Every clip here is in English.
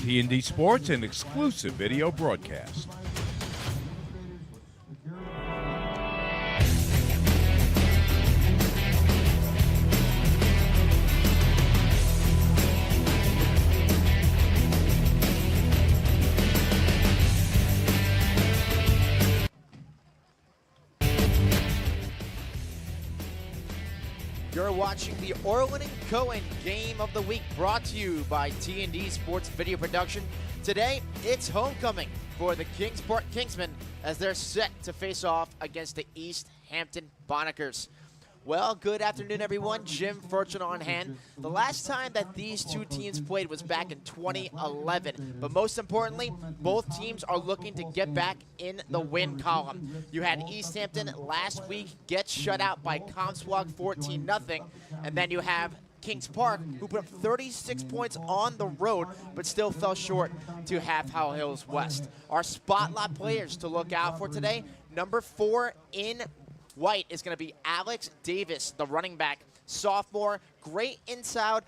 T&D Sports, an exclusive video broadcast. You're watching the Orlin Cohen Game of the Week, brought to you by T&D Sports Video Production. Today, it's homecoming for the Kingsport Kingsmen as they're set to face off against the East Hampton Bonackers. Well, good afternoon, everyone. Jim Furchin on hand. The last time that these two teams played was back in 2011. But most importantly, both teams are looking to get back in the win column. You had East Hampton last week get shut out by Comswog 14-0. And then you have Kings Park, who put up 36 points on the road, but still fell short to Half How Hills West. Our spotlight players to look out for today: number 4 in white is going to be Alex Davis, the running back, sophomore, great inside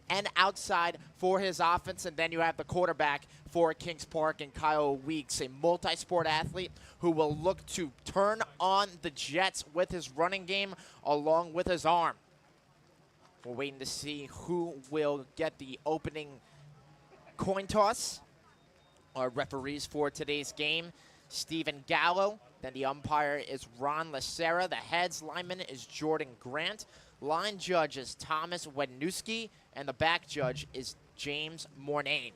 and outside for his offense. And then you have the quarterback for Kings Park and Kyle Weeks, a multi-sport athlete who will look to turn on the Jets with his running game along with his arm. We're waiting to see who will get the opening coin toss. Our referees for today's game: Stephen Gallo. Then the umpire is Ron Lacera. The heads lineman is Jordan Grant. Line judge is Thomas Wednewski. And the back judge is James Mornane.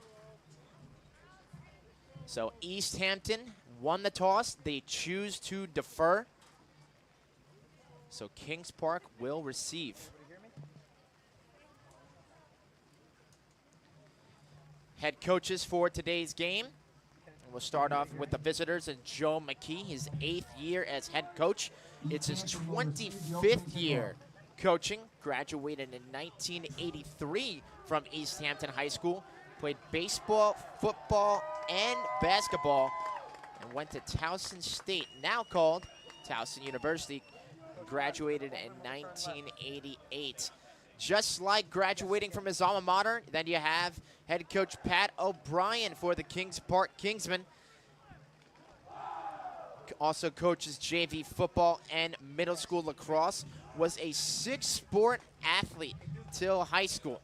So East Hampton won the toss. They choose to defer. So Kings Park will receive. Head coaches for today's game. We'll start off with the visitors and Joe McKee, his 8th year as head coach. It's his 25th year coaching. Graduated in 1983 from East Hampton High School. Played baseball, football, and basketball. And went to Towson State, now called Towson University. Graduated in 1988. Just like graduating from his alma mater, then you have head coach Pat O'Brien for the Kings Park Kingsmen. Also coaches JV football and middle school lacrosse. Was a 6-sport athlete till high school.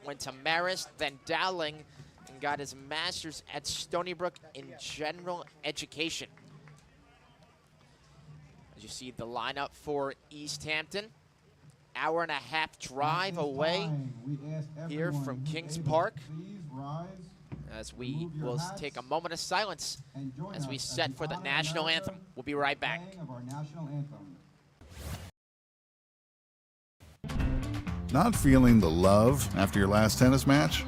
Went to Marist, then Dowling, and got his master's at Stony Brook in general education. As you see the lineup for East Hampton. Hour-and-a-half drive away here from Kings Park, as we will take a moment of silence as we set for the national anthem. We'll be right back. Not feeling the love after your last tennis match?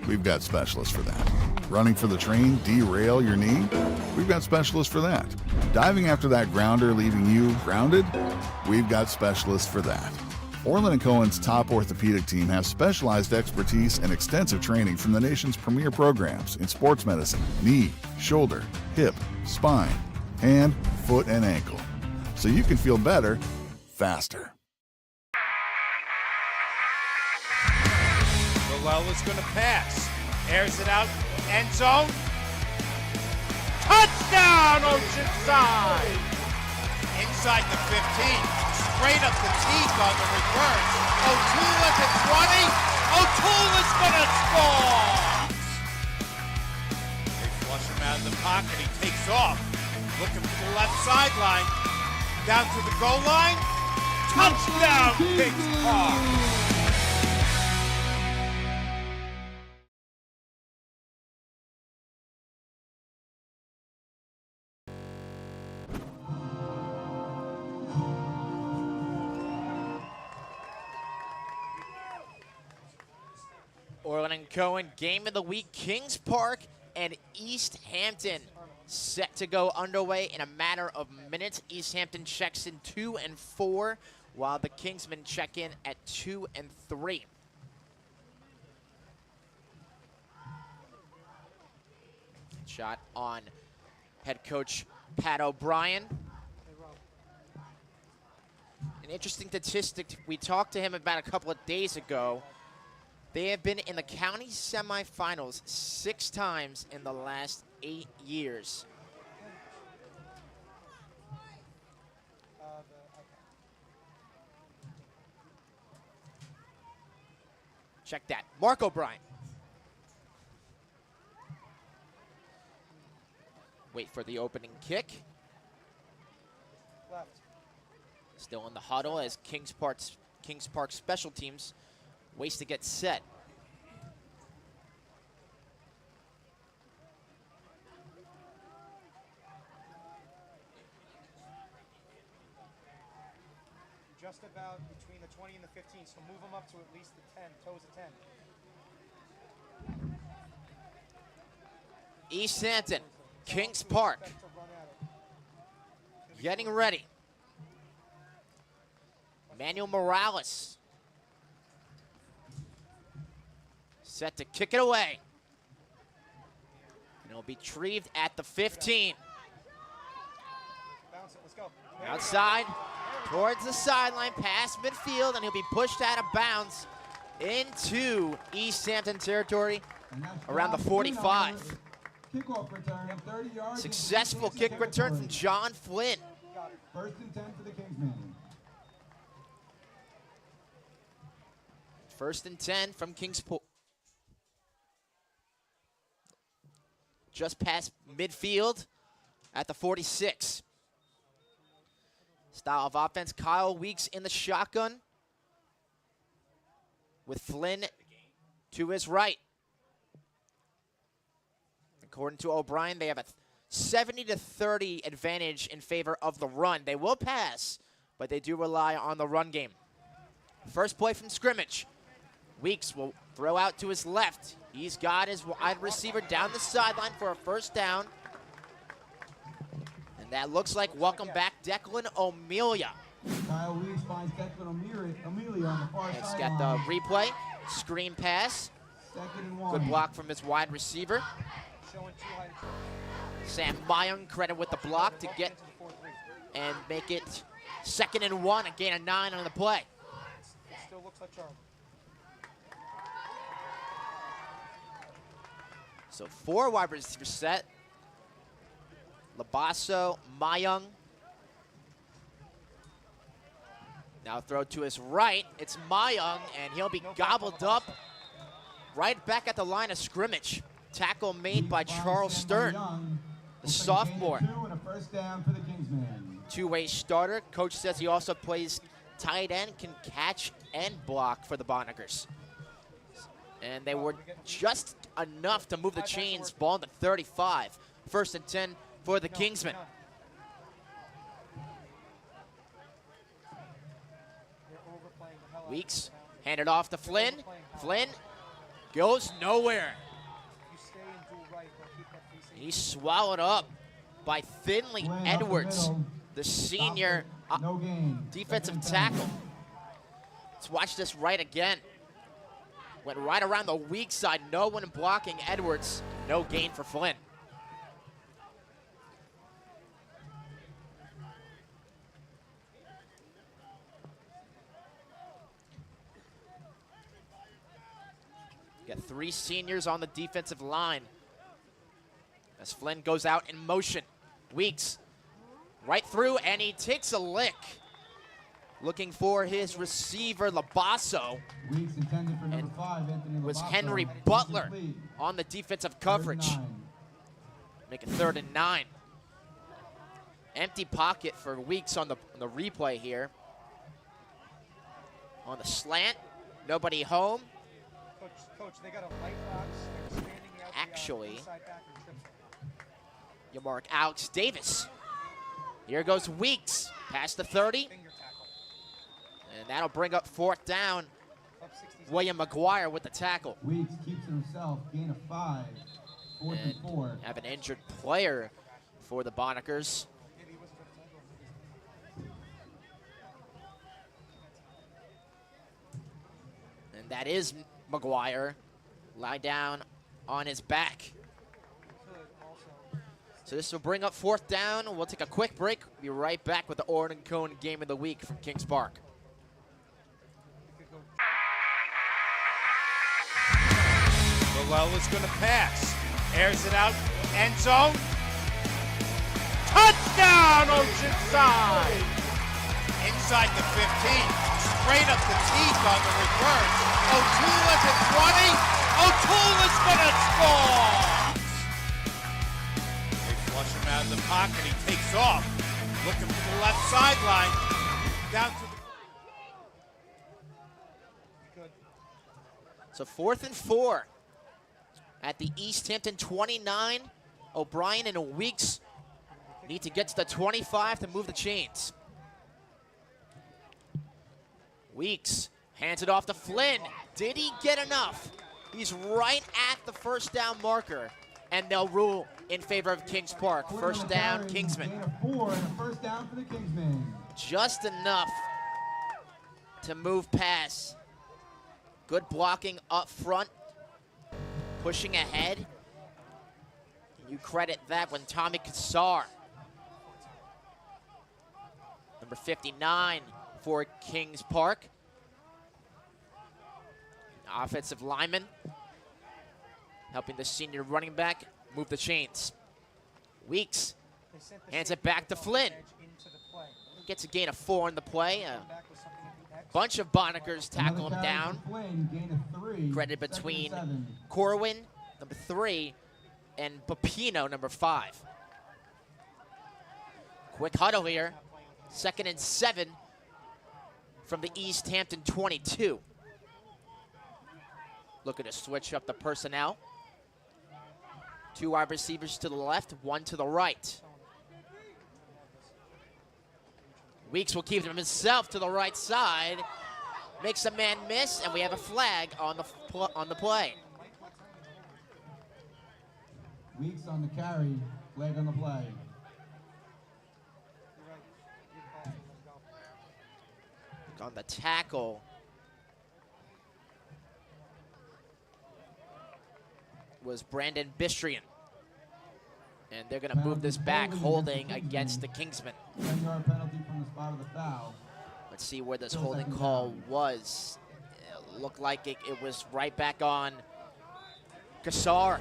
We've got specialists for that. Running for the train, derail your knee? We've got specialists for that. Diving after that grounder, leaving you grounded? We've got specialists for that. Orlin Cohen's top orthopedic team has specialized expertise and extensive training from the nation's premier programs in sports medicine, knee, shoulder, hip, spine, hand, foot, and ankle. So you can feel better, faster. Malel is going to pass. Airs it out. End zone. Touchdown, Oceanside! Inside the 15. Straight up the teeth on the reverse. O'Toole at the 20. O'Toole is going to score! They flush him out of the pocket. He takes off. Looking for the left sideline. Down to the goal line. Touchdown, Kings Park! Orlin Cohen, Game of the Week, Kings Park and East Hampton set to go underway in a matter of minutes. East Hampton checks in 2 and 4, while the Kingsmen check in at 2 and 3. Shot on head coach Pat O'Brien. An interesting statistic, we talked to him about a couple of days ago. They have been in the county semifinals 6 times in the last 8 years. Check that. Mark O'Brien. Wait for the opening kick. Left. Still in the huddle as Kings Park special teams waits to get set. Just about between the 20 and the 15, so move them up to at least the 10, toes of 10. East Hampton, Kings Park, getting ready. Manuel Morales set to kick it away. And it'll be retrieved at the 15. Bounce it, let's go. Outside, towards the sideline, past midfield, and he'll be pushed out of bounds into East Hampton territory around the 45. Kickoff return of 30 yards. Successful kick return from John Flynn. First and 10 for the Kingsmen. First and 10 from Kingsport. Just past midfield at the 46. Style of offense, Kyle Weeks in the shotgun with Flynn to his right. According to O'Brien, they have a 70-30 advantage in favor of the run. They will pass, but they do rely on the run game. First play from scrimmage. Weeks will throw out to his left. He's got his wide receiver down the sideline for a first down. And that looks like welcome back Declan O'Melia. Kyle Weeks finds Declan O'Melia on the far It's sideline. got the replay, screen pass. Second and 1. Good block from his wide receiver. Showing too high to Sam Mayung credit with the block to get into the 4-3. and make it 2nd and 1, a gain of 9 on the play. It still looks like Charlie. So 4 wide receivers set. Labasso, Mayung. Now throw to his right. It's Mayung, and he'll be gobbled up right back at the line of scrimmage. Tackle made by Charles Stern, the sophomore. 2 and a first down for the Kingsmen. Two-way starter. Coach says he also plays tight end, can catch and block for the Bonnickers. And they were just enough to move the chains. Ball to 35. First and 10 for the Kingsmen. Weeks handed off to Flynn. Flynn goes nowhere. You stay and do right, but keep that facing. He's swallowed up by Finley Flynn up the Edwards, middle. the senior No gain. defensive Second and 10. tackle. Let's watch this right again. Went right around the weak side. No one blocking Edwards. No gain for Flynn. Got 3 seniors on the defensive line. As Flynn goes out in motion. Weeks right through, and he takes a lick. Looking for his receiver, Labasso. Weeks intended for number 5, Anthony Was Labasso. Henry Butler Incomplete. on the defensive Third and coverage. 9. Make it 3rd and 9. Empty pocket for Weeks on the replay here. On the slant, nobody home. Coach, they got a light box. They're standing out the, Actually, inside back and trips him. you mark Alex Davis. Here goes Weeks, past the 30. Finger tackle. And that'll bring up 4th down. Up 60. William McGuire with the tackle. Weeks keeps it himself. Gain of 5. 4th and 4. Have an injured player for the Bonnickers. Maybe he wasn't trying to tackle. And that is McGuire. Lie down on his back. Could also. So this will bring up 4th down. We'll take a quick break. Be right back with the Orlin Cohen Game of the Week from Kings Park. Could go. Villela's going to pass. Airs it out. End zone. Touchdown, Oceanside! Inside the 15. Straight up the teeth on the reverse. O'Toole's at 20. O'Toole's going to score! They flush him out of the pocket. He takes off. Looking for the left sideline. Down to the... So 4th and 4 at the East Hampton 29. O'Brien and Weeks need to get to the 25 to move the chains. Weeks hands it off to Flynn. Did he get enough? He's right at the first down marker, and they'll rule in favor of Kings Park. First down, Kingsmen. Gain of 4 and a first down for the Kingsmen. Just enough to move past. Good blocking up front, pushing ahead. You credit that when Tommy Kassar, number 59 for Kings Park. Offensive lineman, helping the senior running back move the chains. Weeks hands it back to Flynn. Gets a gain of 4 in the play. A bunch of Bonnickers tackle him down. Credit between Corwin, number 3, and Pepino, number 5. Quick huddle here. 2nd and 7 from the East Hampton 22. Looking to switch up the personnel. 2 wide receivers to the left, 1 to the right. Weeks will keep him himself to the right side. Makes a man miss, and we have a flag on the play. Weeks on the carry, flag on the play. On the tackle was Brandon Bistrian. And they're going to move this back, holding against the Kingsmen. 10-yard penalty from the spot of the foul. Let's see where this holding call was. It looked like it was right back on Kassar.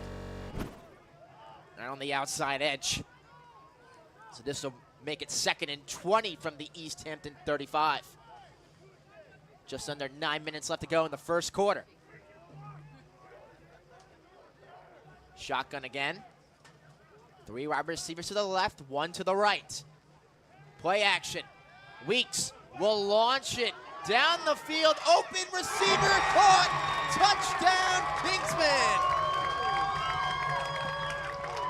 Right on the outside edge. So this will make it 2nd and 20 from the East Hampton 35. Just under 9 minutes left to go in the first quarter. Shotgun again. 3 wide receivers to the left, 1 to the right. Play action. Weeks will launch it down the field. Open receiver caught. Touchdown, Kingsmen.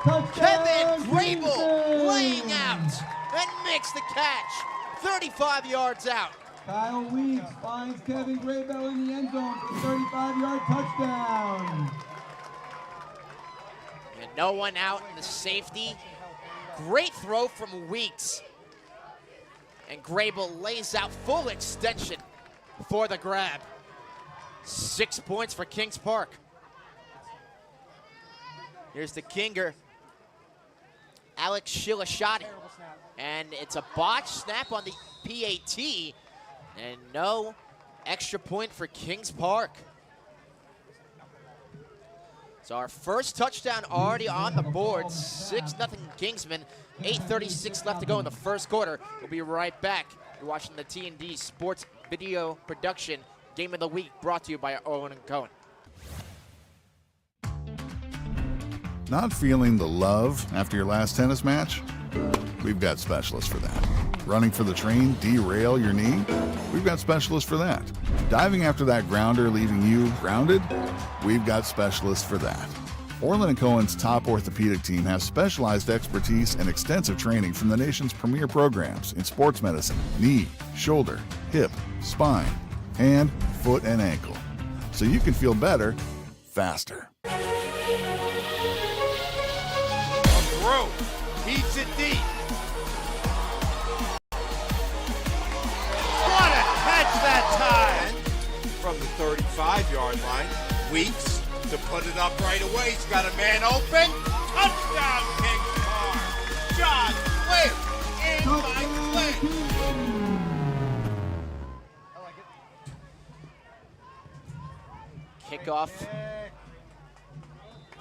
Touchdown, Kevin Grable Kingsmen. laying out and makes the catch. 35 yards out. Kyle Weeks finds Kevin Grable in the end zone for a 35-yard touchdown. And no one out in the safety. Great throw from Weeks. And Grable lays out full extension for the grab. 6 points for Kings Park. Here's the Kinger, Alex Shilashati. And it's a botch snap on the PAT. And no extra point for Kings Park. So our first touchdown already on the board. 6-0 Kingsmen. 8:36 left to go in the first quarter. We'll be right back. You're watching the T&D Sports Video Production Game of the Week, brought to you by Orlin Cohen. Not feeling the love after your last tennis match? We've got specialists for that. Running for the train, derail your knee? We've got specialists for that. Diving after that grounder leaving you grounded? We've got specialists for that. Orlin Cohen's top orthopedic team has specialized expertise and extensive training from the nation's premier programs in sports medicine, knee, shoulder, hip, spine, hand, foot, and ankle. So you can feel better, faster. Throw. Heats it deep. What a catch that time! From the 35-yard line, Weeks to put it up right away. He's got a man open. Touchdown, Kings Park. John Flynn in by Flynn. Kickoff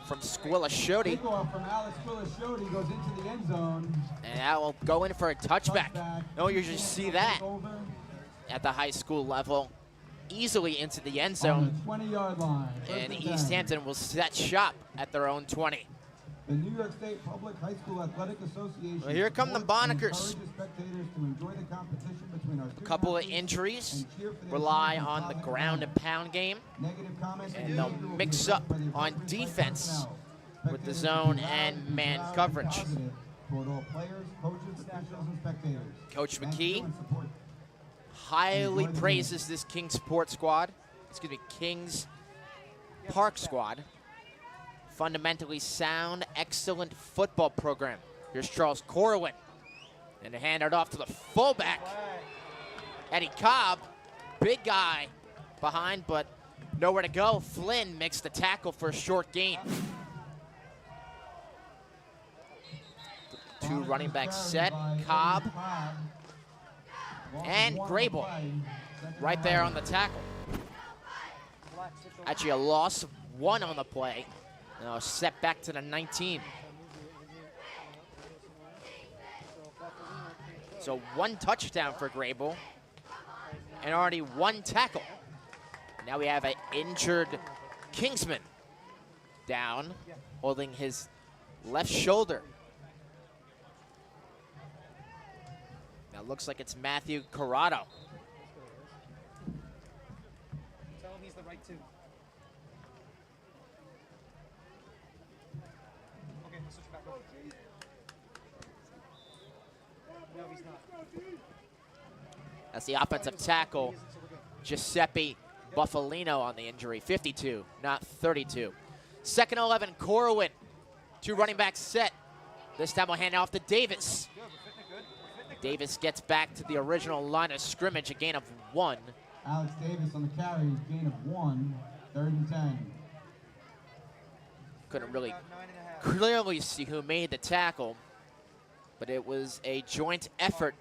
from Squilashody. Kickoff from Alex Squilashody goes into the end zone. And that will go in for a touchback. Don't usually see that at the high school level. Easily into the end zone. On the 20-yard line. And East Hampton will set shop at their own 20. The New York State Public High School Athletic Association. Well, here come the Bonikers. A couple of injuries. Rely on the ground and pound game. And they'll mix up on defense with the zone and man coverage. Coach McKee highly praises this Kings Park squad. Fundamentally sound, excellent football program. Here's Charles Corwin. And hand it off to the fullback, Eddie Cobb. Big guy behind, but nowhere to go. Flynn makes the tackle for a short gain. Two running backs set, Cobb and Grable right there on the tackle. Actually a loss of 1 on the play. Now set back to the 19. So 1 touchdown for Grable and already 1 tackle. Now we have an injured Kingsman down, holding his left shoulder. Now looks like it's Matthew Corrado. Tell him he's the right 2. Okay, let's switch back over. No, he's not. That's the offensive tackle, Giuseppe Buffalino on the injury. 52, not 32. Second 11, Corwin. 2 running backs set. This time we'll hand it off to Davis. Davis gets back to the original line of scrimmage, a gain of 1. Alex Davis on the carry, gain of 1, 3rd and 10. Couldn't really clearly see who made the tackle, but it was a joint effort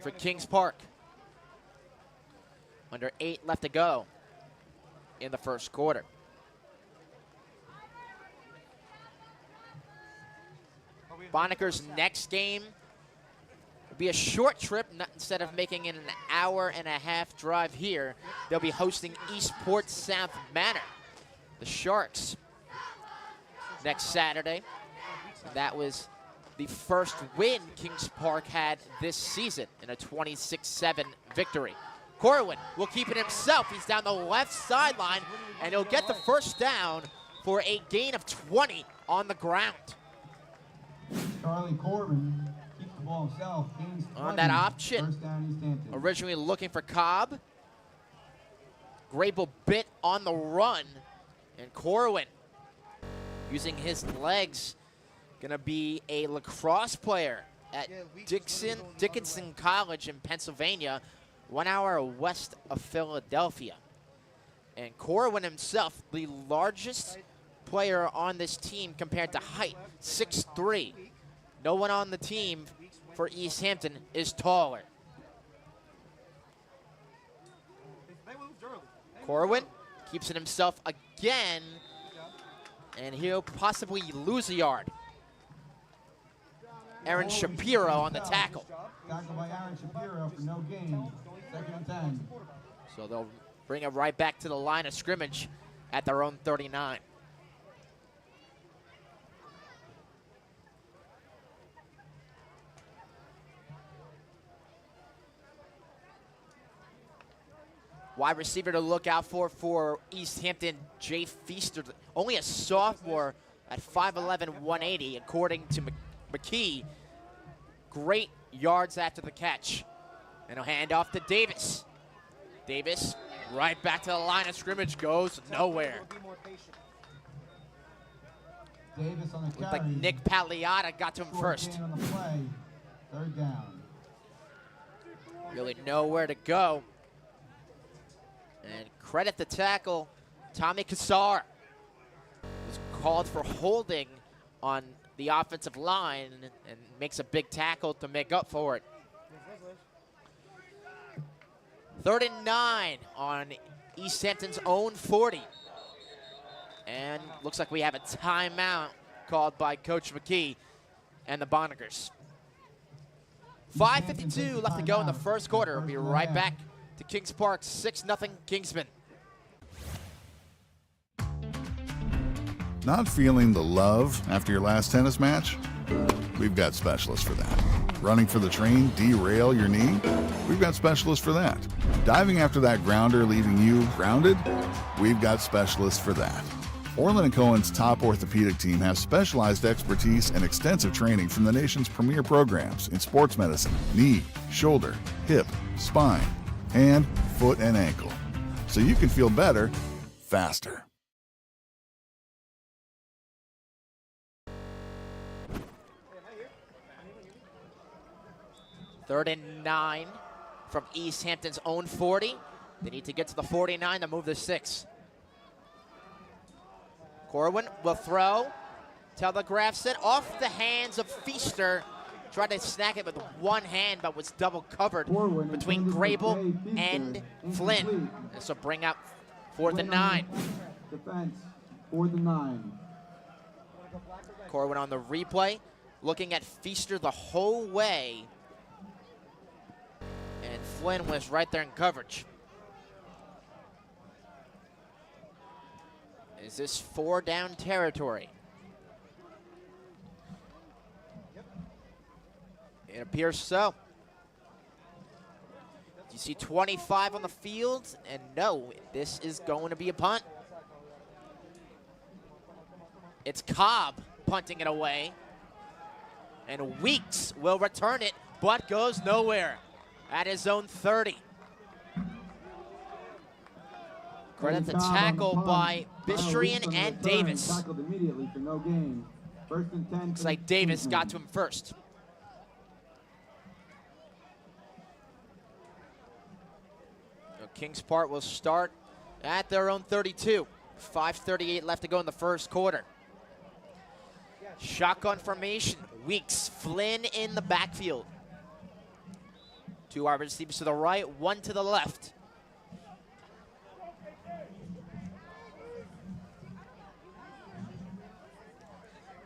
for Kings Park. Under 8 left to go in the first quarter. Bonikers' next game will be a short trip. Instead of making it an hour-and-a-half drive here, they'll be hosting Eastport South Manor, the Sharks, next Saturday. That was the first win Kings Park had this season in a 26-7 victory. Corwin will keep it himself. He's down the left sideline, and he'll get the first down for a gain of 20 on the ground. Charlie Corbin keeps the ball himself. On that option, First down, East Hampton. originally looking for Cobb. Grable bit on the run, and Corwin, using his legs, gonna be a lacrosse player at Dickinson College in Pennsylvania, 1 hour west of Philadelphia. And Corwin himself, the largest player on this team compared to height, 6'3". No one on the team for East Hampton is taller. Corwin keeps it himself again, and he'll possibly lose a yard. Aaron Shapiro on the tackle. Tackled by Aaron Shapiro for no gain. 2nd and 10. So they'll bring it right back to the line of scrimmage at their own 39. Wide receiver to look out for East Hampton, Jay Feaster. Only a sophomore at 5'11", 180, according to McKee. Great yards after the catch. And he'll hand off to Davis. Davis right back to the line of scrimmage, goes nowhere. Davis on the Looked carry. like Nick Pagliata got to him Short first. gain on the play. 3rd down. Really nowhere to go. And credit the tackle, Tommy Kassar. Was called for holding on the offensive line and makes a big tackle to make up for it. 3rd and 9 on East Hampton's own 40. And looks like we have a timeout called by Coach McKee and the Bonnickers. 5:52 left to go in the first quarter. We'll be right back to Kings Park, 6-0 Kingsmen. Not feeling the love after your last tennis match? We've got specialists for that. Running for the train, derail your knee? We've got specialists for that. Diving after that grounder leaving you grounded? We've got specialists for that. Orlin Cohen's top orthopedic team has specialized expertise and extensive training from the nation's premier programs in sports medicine, knee, shoulder, hip, spine, hand, foot, and ankle. So you can feel better, faster. Third and 9 from East Hampton's own 40. They need to get to the 49 to move the 6. Corwin will throw. Telegraphs it off the hands of Feaster. Tried to snag it with one hand, but was double covered between Grable and Flynn. This will bring up 4th and 9. Defense, 4th and 9. Corwin on the replay, looking at Feaster the whole way. And Flynn was right there in coverage. Is this 4-down territory? It appears so. You see 25 on the field, and no, this is going to be a punt. It's Cobb punting it away, and Weeks will return it, but goes nowhere at his own 30. Credit the tackle by Bistrian and Davis. Tackled immediately for no gain. 1st and 10. Looks like Davis got to him first. Kings Park will start at their own 32. 5:38 left to go in the first quarter. Shotgun formation. Weeks, Flynn in the backfield. 2 wide receivers to the right, 1 to the left.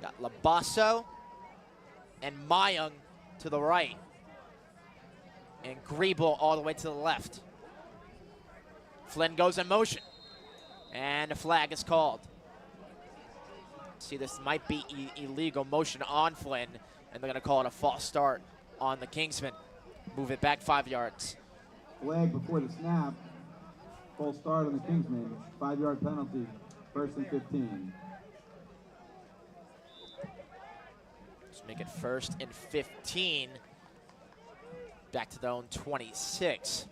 Got Labasso and Mayung to the right. And Griebel all the way to the left. Flynn goes in motion. And a flag is called. See, this might be illegal motion on Flynn. And they're going to call it a false start on the Kingsmen. Move it back 5 yards. Flag before the snap. False start on the Kingsmen. 5-yard penalty. 1st and 15. Let's make it 1st and 15. Back to their own 26.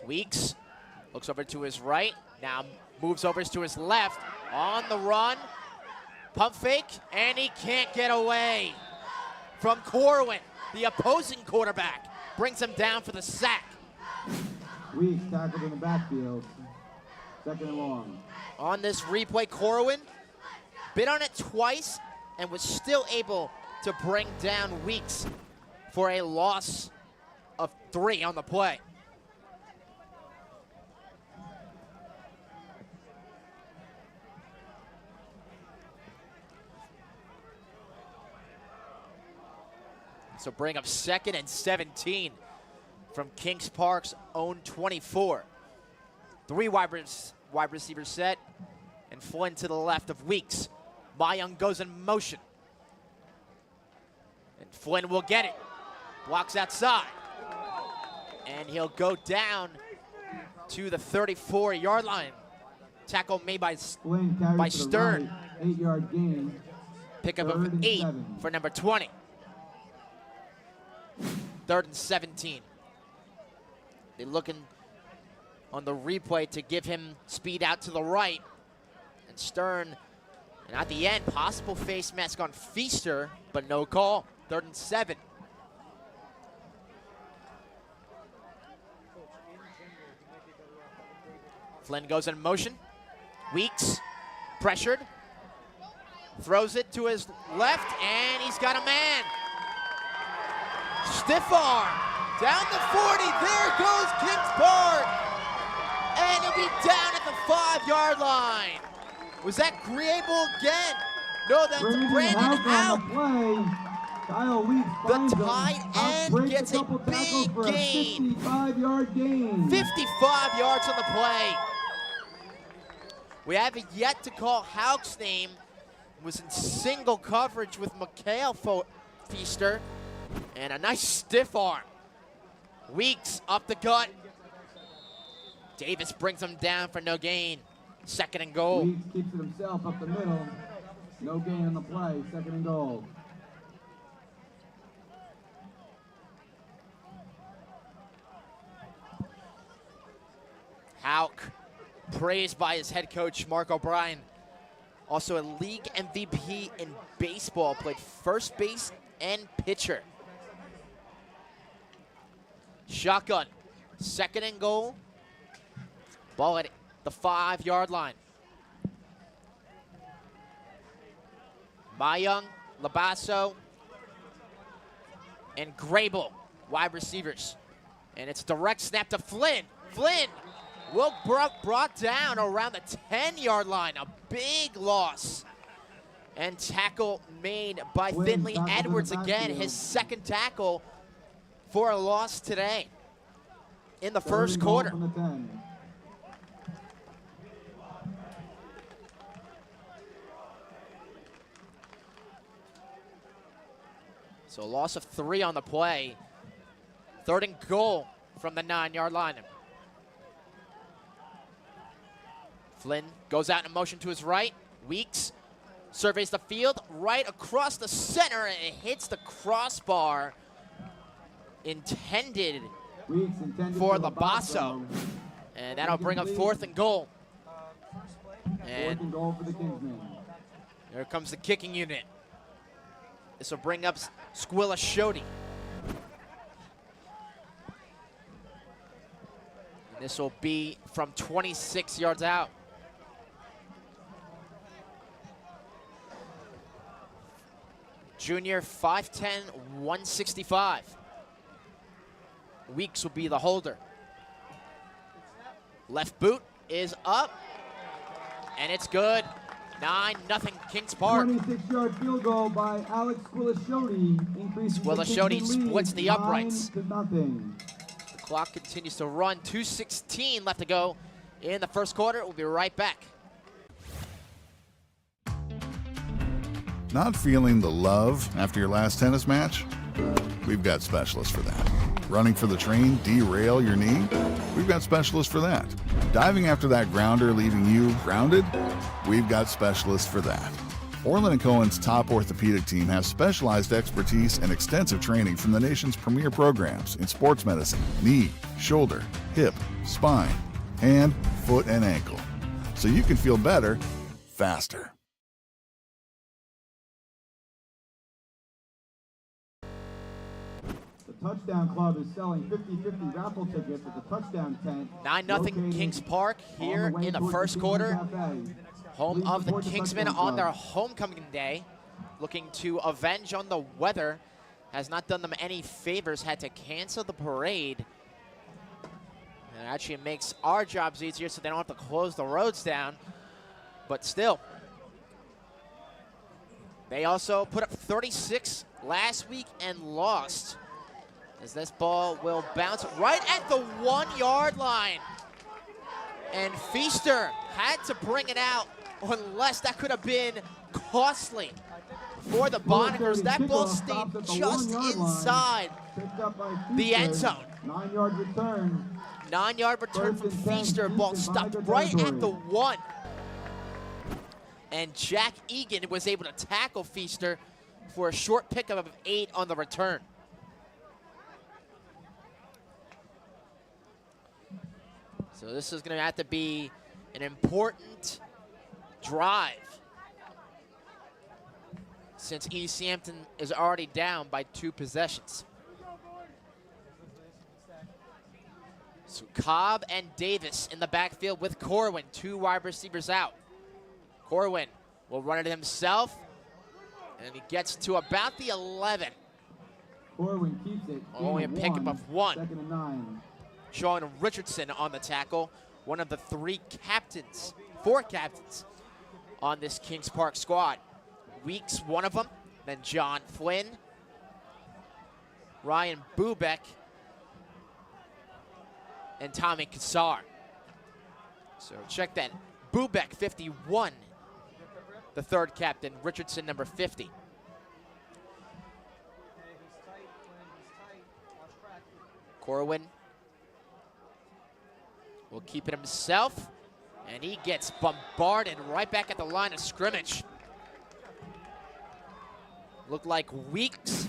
Weeks looks over to his right, now moves over to his left, on the run, pump fake, and he can't get away from Corwin. The opposing quarterback brings him down for the sack. Weeks tackled in the backfield. 2nd and long. On this replay, Corwin bit on it twice and was still able to bring down Weeks for a loss of 3 on the play. So bring up 2nd and 17 from Kings Park's own 24. 3 wide receivers set, and Flynn to the left of Weeks. Mayung goes in motion. And Flynn will get it. Blocks outside. And he'll go down to the 34-yard line. Tackle made by Stern. Right, 8-yard gain. Pickup of 8 for number 20. 3rd and 17. They're looking on the replay to give him speed out to the right. And Stern, and at the end, possible face mask on Feaster, but no call. 3rd and 7. Flynn goes in motion. Weeks, pressured. Throws it to his left, and he's got a man. Stiff arm. Down the 40. There goes Kings Park. And he'll be down at the 5-yard line. Was that Grable again? No, that's Brandon Hout. Kyle Weeks The tight end gets a big gain. 55-yard gain. 55 yards on the play. We haven't yet to call Hauk's name. Was in single coverage with Mikhail Feaster. And a nice stiff arm. Weeks up the gut. Davis brings him down for no gain. 2nd and goal. Weeks keeps it himself up the middle. No gain on the play. 2nd and goal. Hauk, praised by his head coach, Mark O'Brien. Also a league MVP in baseball, played first base and pitcher. Shotgun, 2nd and goal. Ball at the 5-yard line. Mayung, Labasso, and Grable, wide receivers. And it's direct snap to Flynn. Flynn will brought down around the 10-yard line. A big loss. And tackle made by Finley Edwards again. His 2nd tackle for a loss today in the 1st quarter. So a loss of 3 on the play. 3rd and goal from the 9-yard line. Flynn goes out in motion to his right. Weeks surveys the field right across the center, and it hits the crossbar intended for Labasso. And that'll bring up 4th and goal. And here comes the kicking unit. This will bring up Squilla Shody. And this will be from 26 yards out. Junior, 5'10", 165. Weeks will be the holder. Left boot is up, and it's good. 9-0 Kings Park. 26-yard field goal by Alex Squilla-Shody. Squilla-Shody splits the uprights. 9-0. The clock continues to run. 2:16 left to go in the 1st quarter. We'll be right back. Not feeling the love after your last tennis match? We've got specialists for that. Running for the train, derail your knee? We've got specialists for that. Diving after that grounder, leaving you grounded? We've got specialists for that. Orlin Cohen's top orthopedic team has specialized expertise and extensive training from the nation's premier programs in sports medicine, knee, shoulder, hip, spine, hand, foot, and ankle. So you can feel better, faster. Touchdown Club is selling 50-50 raffle tickets at the touchdown tent. 9-0 Kings Park here in the 1st quarter. Home of the Kingsmen on their homecoming day. Looking to avenge on the weather. Has not done them any favors. Had to cancel the parade. And actually it makes our jobs easier so they don't have to close the roads down. But still. They also put up 36 last week and lost. As this ball will bounce right at the 1-yard line. And Feaster had to bring it out, unless that could have been costly for the Bonikers. That ball stayed just inside the end zone. 9-yard return. 9-yard return from Feaster. Ball stopped right at the 1. And Jack Egan was able to tackle Feaster for a short pickup of 8 on the return. So this is going to have to be an important drive, since East Hampton is already down by 2 possessions. So Cobb and Davis in the backfield with Corwin, 2 wide receivers out. Corwin will run it himself, and he gets to about the 11. Corwin keeps it. Only a pickup of one. 2nd and 9. Sean Richardson on the tackle, one of the four captains on this Kings Park squad. Weeks, one of them, then John Flynn, Ryan Bubeck, and Tommy Kassar. So check that. Bubeck, 51, the third captain. Richardson, number 50. Corwin will keep it himself, and he gets bombarded right back at the line of scrimmage. Looked like Weeks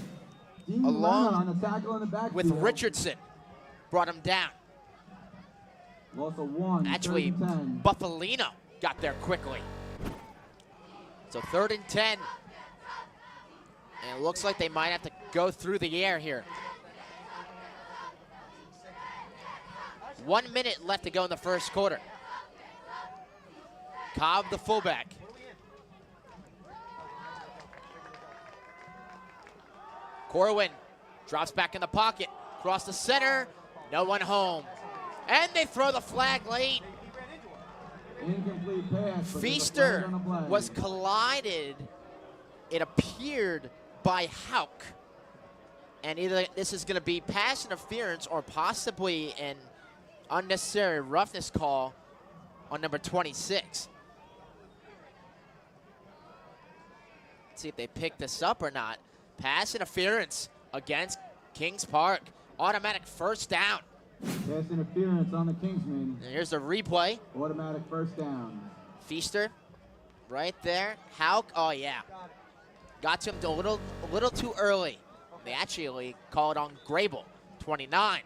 along on the tackle in the backfield with Richardson brought him down. Loss of 1. Actually, 3rd and 10. Buffalino got there quickly. So 3rd and 10. And it looks like they might have to go through the air here. 1 minute left to go in the first quarter. Cobb, the fullback. Corwin drops back in the pocket, across the center, no one home. And they throw the flag late. Incomplete pass. Feaster was collided, it appeared, by Hauk. And either this is going to be pass interference or possibly an unnecessary roughness call on number 26. Let's see if they pick this up or not. Pass interference against Kings Park. Automatic first down. Pass interference on the Kingsmen. And here's the replay. Automatic first down. Feaster right there. Hauk, oh yeah. Got to him a little too early. They actually called on Grable, 29.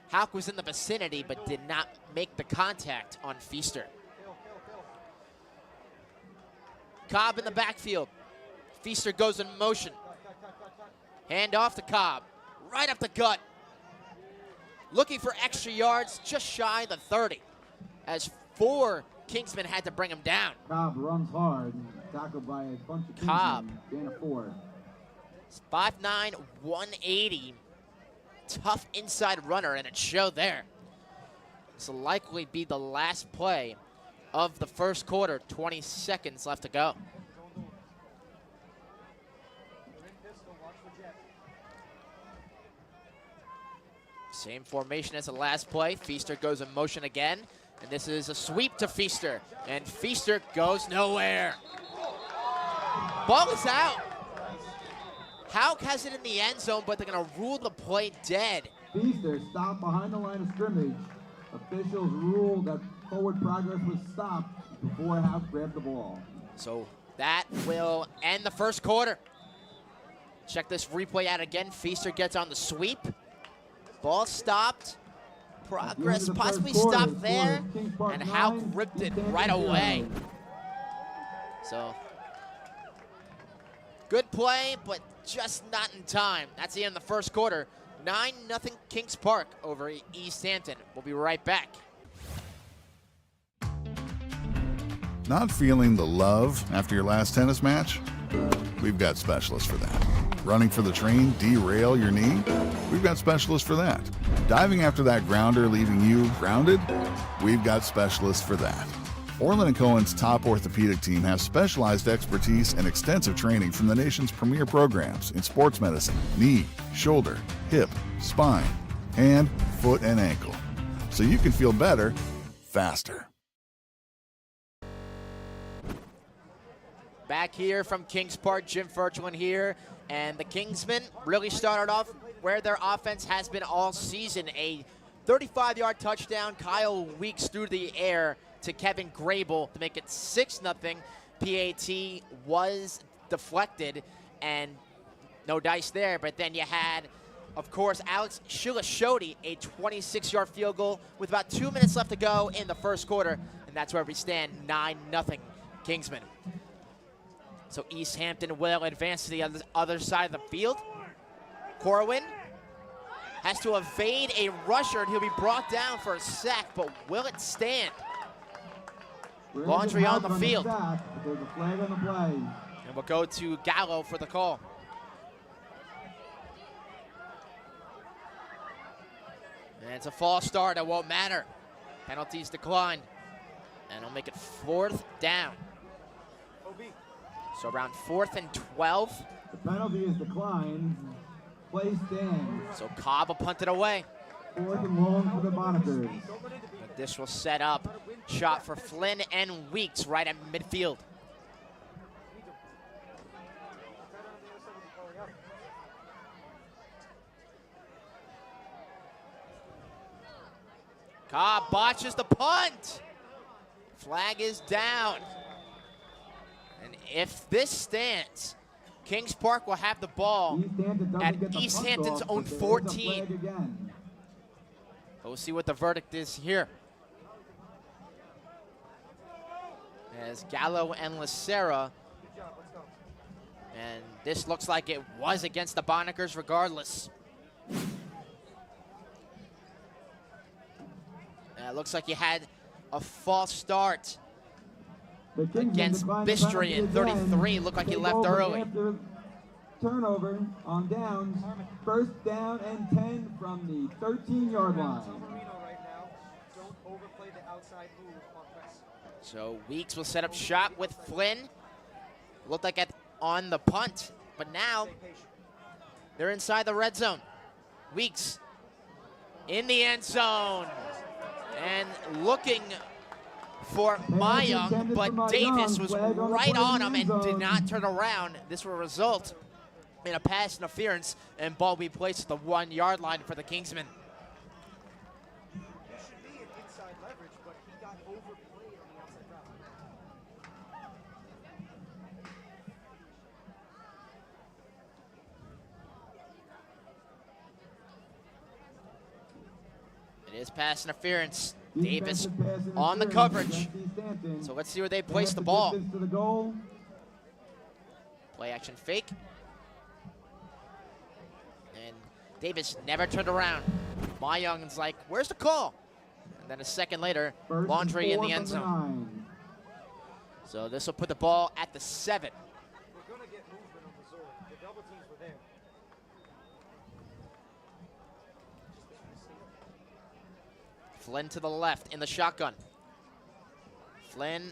Hauk was in the vicinity but did not make the contact on Feaster. Cobb in the backfield. Feaster goes in motion. Hand off to Cobb. Right up the gut. Looking for extra yards, just shy of the 30. As 4 Kingsmen had to bring him down. Cobb runs hard. Tackled by a bunch of Kingsmen. Cobb. Gain of 4. 5'9", 180. Tough inside runner, and it showed there. This will likely be the last play of the first quarter. 20 seconds left to go. Same formation as the last play. Feaster goes in motion again. And this is a sweep to Feaster. And Feaster goes nowhere. Ball is out. Hauk has it in the end zone, but they're going to rule the play dead. Feaster stopped behind the line of scrimmage. Officials ruled that forward progress was stopped before Hauk grabbed the ball. So that will end the first quarter. Check this replay out again. Feaster gets on the sweep. Ball stopped. Progress possibly stopped there. And Hauk ripped it right away. So, good play, but just not in time. That's the end of the first quarter. 9-0 Kings Park over East Hampton. We'll be right back. Not feeling the love after your last tennis match? We've got specialists for that. Running for the train, derail your knee? We've got specialists for that. Diving after that grounder, leaving you grounded? We've got specialists for that. Orlin Cohen's top orthopedic team has specialized expertise and extensive training from the nation's premier programs in sports medicine, knee, shoulder, hip, spine, hand, foot, and ankle. So you can feel better, faster. Back here from Kings Park, Jim Furchland here, and the Kingsmen really started off where their offense has been all season. A 35-yard touchdown, Kyle Weeks through the air to Kevin Grable to make it 6-0. PAT was deflected, and no dice there, but then you had, of course, Alex Shilashodi, a 26-yard field goal with about 2 minutes left to go in the first quarter, and that's where we stand, 9-0 Kingsmen. So East Hampton will advance to the other side of the field. Corwin has to evade a rusher, and he'll be brought down for a sack, but will it stand? Laundry on the field. There's a flag on the play. And we'll go to Gallo for the call. And it's a false start. It won't matter. Penalties declined. And it'll make it 4th down. So around 4th and 12. The penalty is declined. Play stands. So Cobb will punt it away. 4th and long for the Monitors. This will set up shot for Flynn and Weeks right at midfield. Cobb botches the punt. Flag is down. And if this stands, Kings Park will have the ball at East Hampton's own 14. We'll see what the verdict is here. As Gallo and Lacera. And this looks like it was against the Bonikers regardless. It looks like you had a false start against Bistrian. 33, looked like he left early. Turnover on downs. 1st down and 10 from the 13-yard line. So Weeks will set up shot with Flynn. Looked like on the punt, but now they're inside the red zone. Weeks in the end zone and looking for Mayung, but Davis was right on him and did not turn around. This will result in a pass interference, and ball will be placed at the 1-yard line for the Kingsmen. It is pass interference. Davis on the coverage. So let's see where they place the ball. Play action fake. And Davis never turned around. Mayung's like, where's the call? And then a second later, Laundry in the end zone. So this will put the ball at the 7. We're going to get movement on the zone. The double teams were there. Flynn to the left in the shotgun. Flynn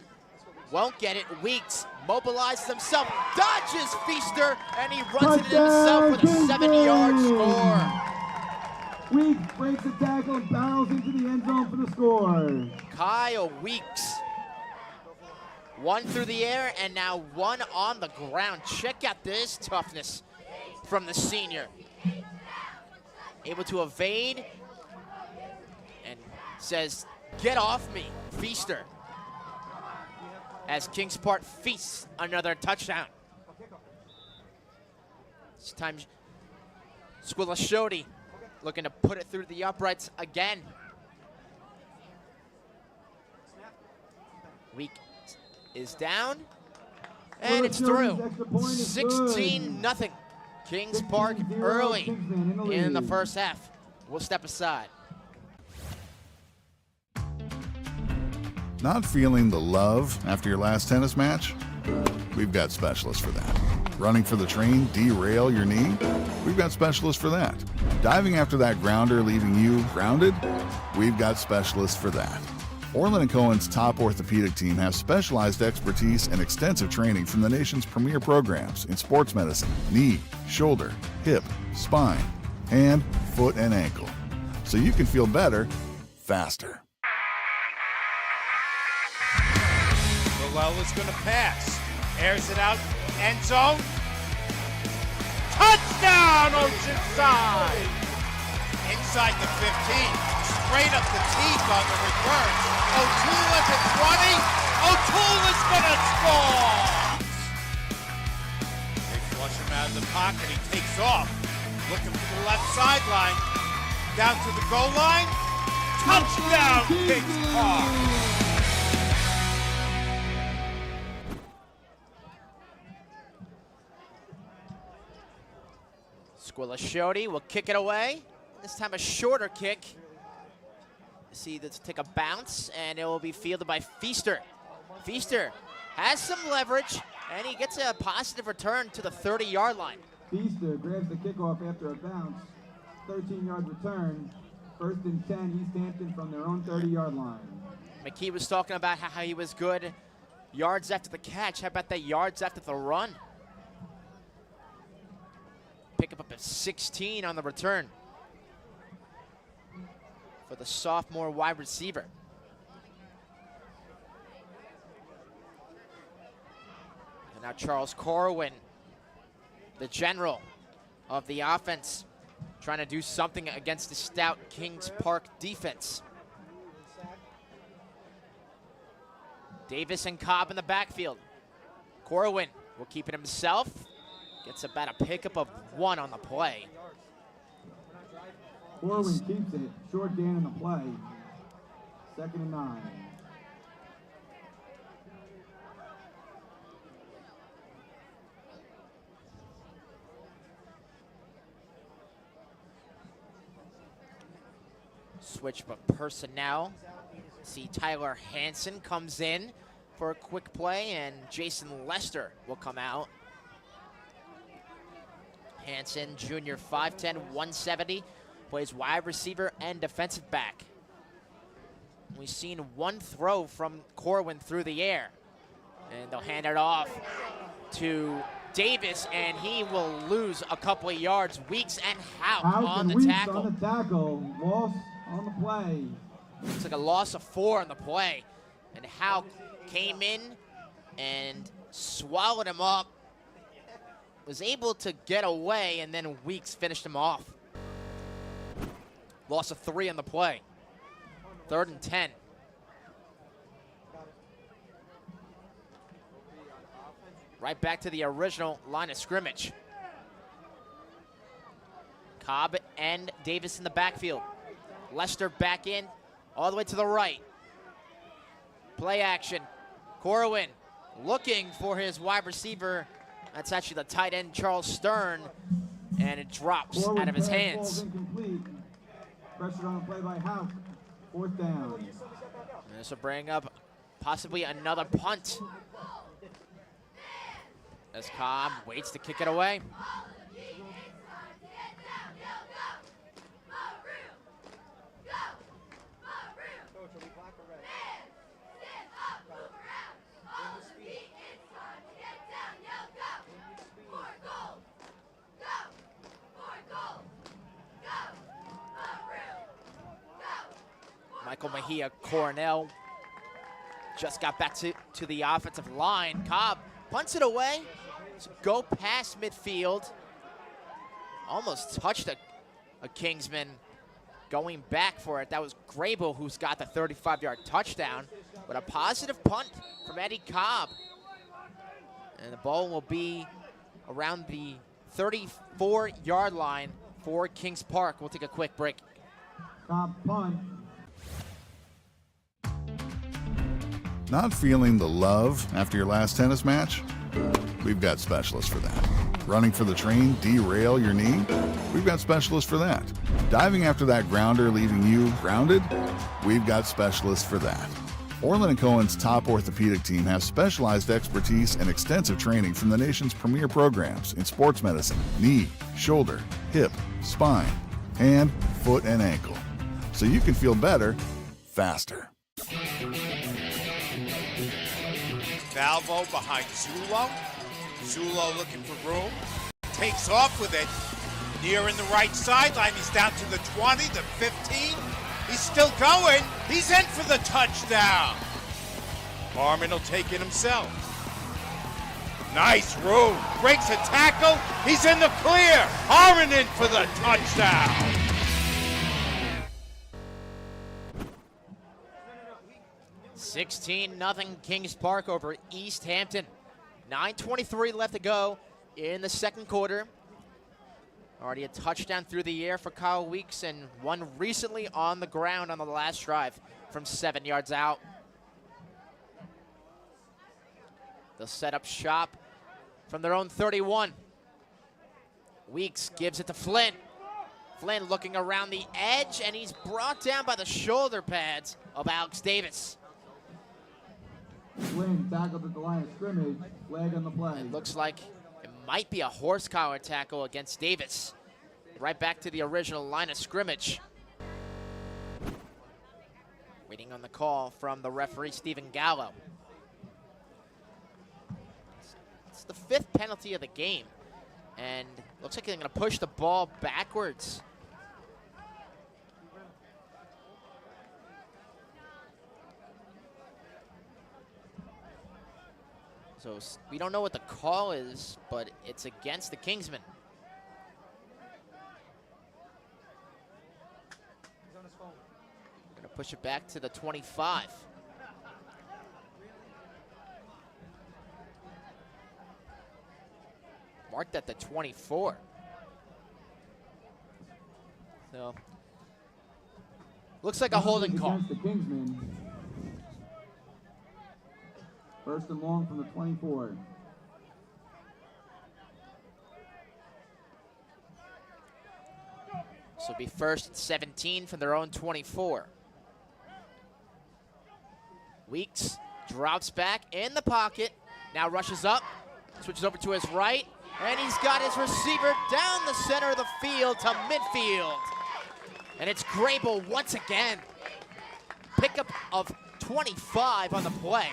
won't get it. Weeks mobilizes himself, dodges Feaster, and he runs it himself with a 7-yard score. Weeks breaks the tackle and barrels into the end zone for the score. Kyle Weeks. 1 through the air and now 1 on the ground. Check out this toughness from the senior. Able to evade and says, get off me, Feaster. As Kings Park feasts another touchdown. This time, Squilashodi looking to put it through the uprights again. Week is down, and it's through. 16-0. Kings Park early in the first half. We'll step aside. Not feeling the love after your last tennis match? We've got specialists for that. Running for the train, derail your knee? We've got specialists for that. Diving after that grounder leaving you grounded? We've got specialists for that. Orlin Cohen's top orthopedic team has specialized expertise and extensive training from the nation's premier programs in sports medicine, knee, shoulder, hip, spine, hand, foot, and ankle. So you can feel better, faster. Is going to pass. Airs it out. End zone. Touchdown, Oceanside! Inside the 15. Straight up the teeth on the reverse. O'Toole at the 20. O'Toole is going to score! They flush him out of the pocket. He takes off. Looking for the left sideline. Down to the goal line. Touchdown, Kings Park! Squilashodi will kick it away. This time a shorter kick. See this take a bounce, and it will be fielded by Feaster. Feaster has some leverage, and he gets a positive return to the 30-yard line. Feaster grabs the kickoff after a bounce. 13-yard return. First and 10, East Hampton from their own 30-yard line. McKee was talking about how he was good yards after the catch. How about that yards after the run? Pick up a 16 on the return for the sophomore wide receiver. And now Charles Corwin, the general of the offense, trying to do something against the stout Kings Park defense. Davis and Cobb in the backfield. Corwin will keep it himself. Gets about a pickup of 1 on the play. Orlin keeps it. Short gain in the play. 2nd and 9. Switch of personnel. See Tyler Hansen comes in for a quick play, and Jason Lester will come out. Hansen, junior, 5'10", 170, plays wide receiver and defensive back. We've seen 1 throw from Corwin through the air, and they'll hand it off to Davis, and he will lose a couple of yards. Weeks and Houck on the tackle. On the tackle, loss on the play. Looks like a loss of 4 on the play, and Houck came in and swallowed him up. Was able to get away, and then Weeks finished him off. Loss of 3 on the play. 3rd and 10. Right back to the original line of scrimmage. Cobb and Davis in the backfield. Lester back in, all the way to the right. Play action. Corwin looking for his wide receiver. That's actually the tight end, Charles Stern, and it drops Corwin out of his pass hands. falls incomplete. Pressure on the play by Houck. 4th down. And this will bring up possibly another punt, as Cobb waits to kick it away. Michael Mejia Coronel just got back to the offensive line. Cobb punts it away. So go past midfield. Almost touched a Kingsman going back for it. That was Grable who's got the 35-yard touchdown. But a positive punt from Eddie Cobb. And the ball will be around the 34-yard line for Kings Park. We'll take a quick break. Cobb punt. Not feeling the love after your last tennis match? We've got specialists for that. Running for the train, derail your knee? We've got specialists for that. Diving after that grounder, leaving you grounded? We've got specialists for that. Orlin Cohen's top orthopedic team has specialized expertise and extensive training from the nation's premier programs in sports medicine, knee, shoulder, hip, spine, hand, foot, and ankle. So you can feel better, faster. Valvo behind Zulo. Zulo looking for room. Takes off with it. Near in the right sideline. He's down to the 20, the 15. He's still going. He's in for the touchdown. Harmon will take it himself. Nice room. Breaks a tackle. He's in the clear. Harmon in for the touchdown. $16-0 Kings Park over East Hampton. 9:23 left to go in the second quarter. Already a touchdown through the air for Kyle Weeks, and one recently on the ground on the last drive from 7 yards out. They'll set up shop from their own 31. Weeks gives it to Flynn. Flynn looking around the edge, and he's brought down by the shoulder pads of Alex Davis. Flynn tackled at the line of scrimmage. Flag on the play. It looks like it might be a horse collar tackle against Davis. Right back to the original line of scrimmage. Waiting on the call from the referee, Stephen Gallo. It's the 5th penalty of the game, and looks like they're going to push the ball backwards. So we don't know what the call is, but it's against the Kingsmen. Going to push it back to the 25. Marked at the 24. So, looks like a holding call. Against the Kingsmen. First and long from the 24. So it'll be first and 17 from their own 24. Weeks drops back in the pocket. Now rushes up, switches over to his right, and he's got his receiver down the center of the field to midfield. And it's Grable once again. Pickup of 25 on the play.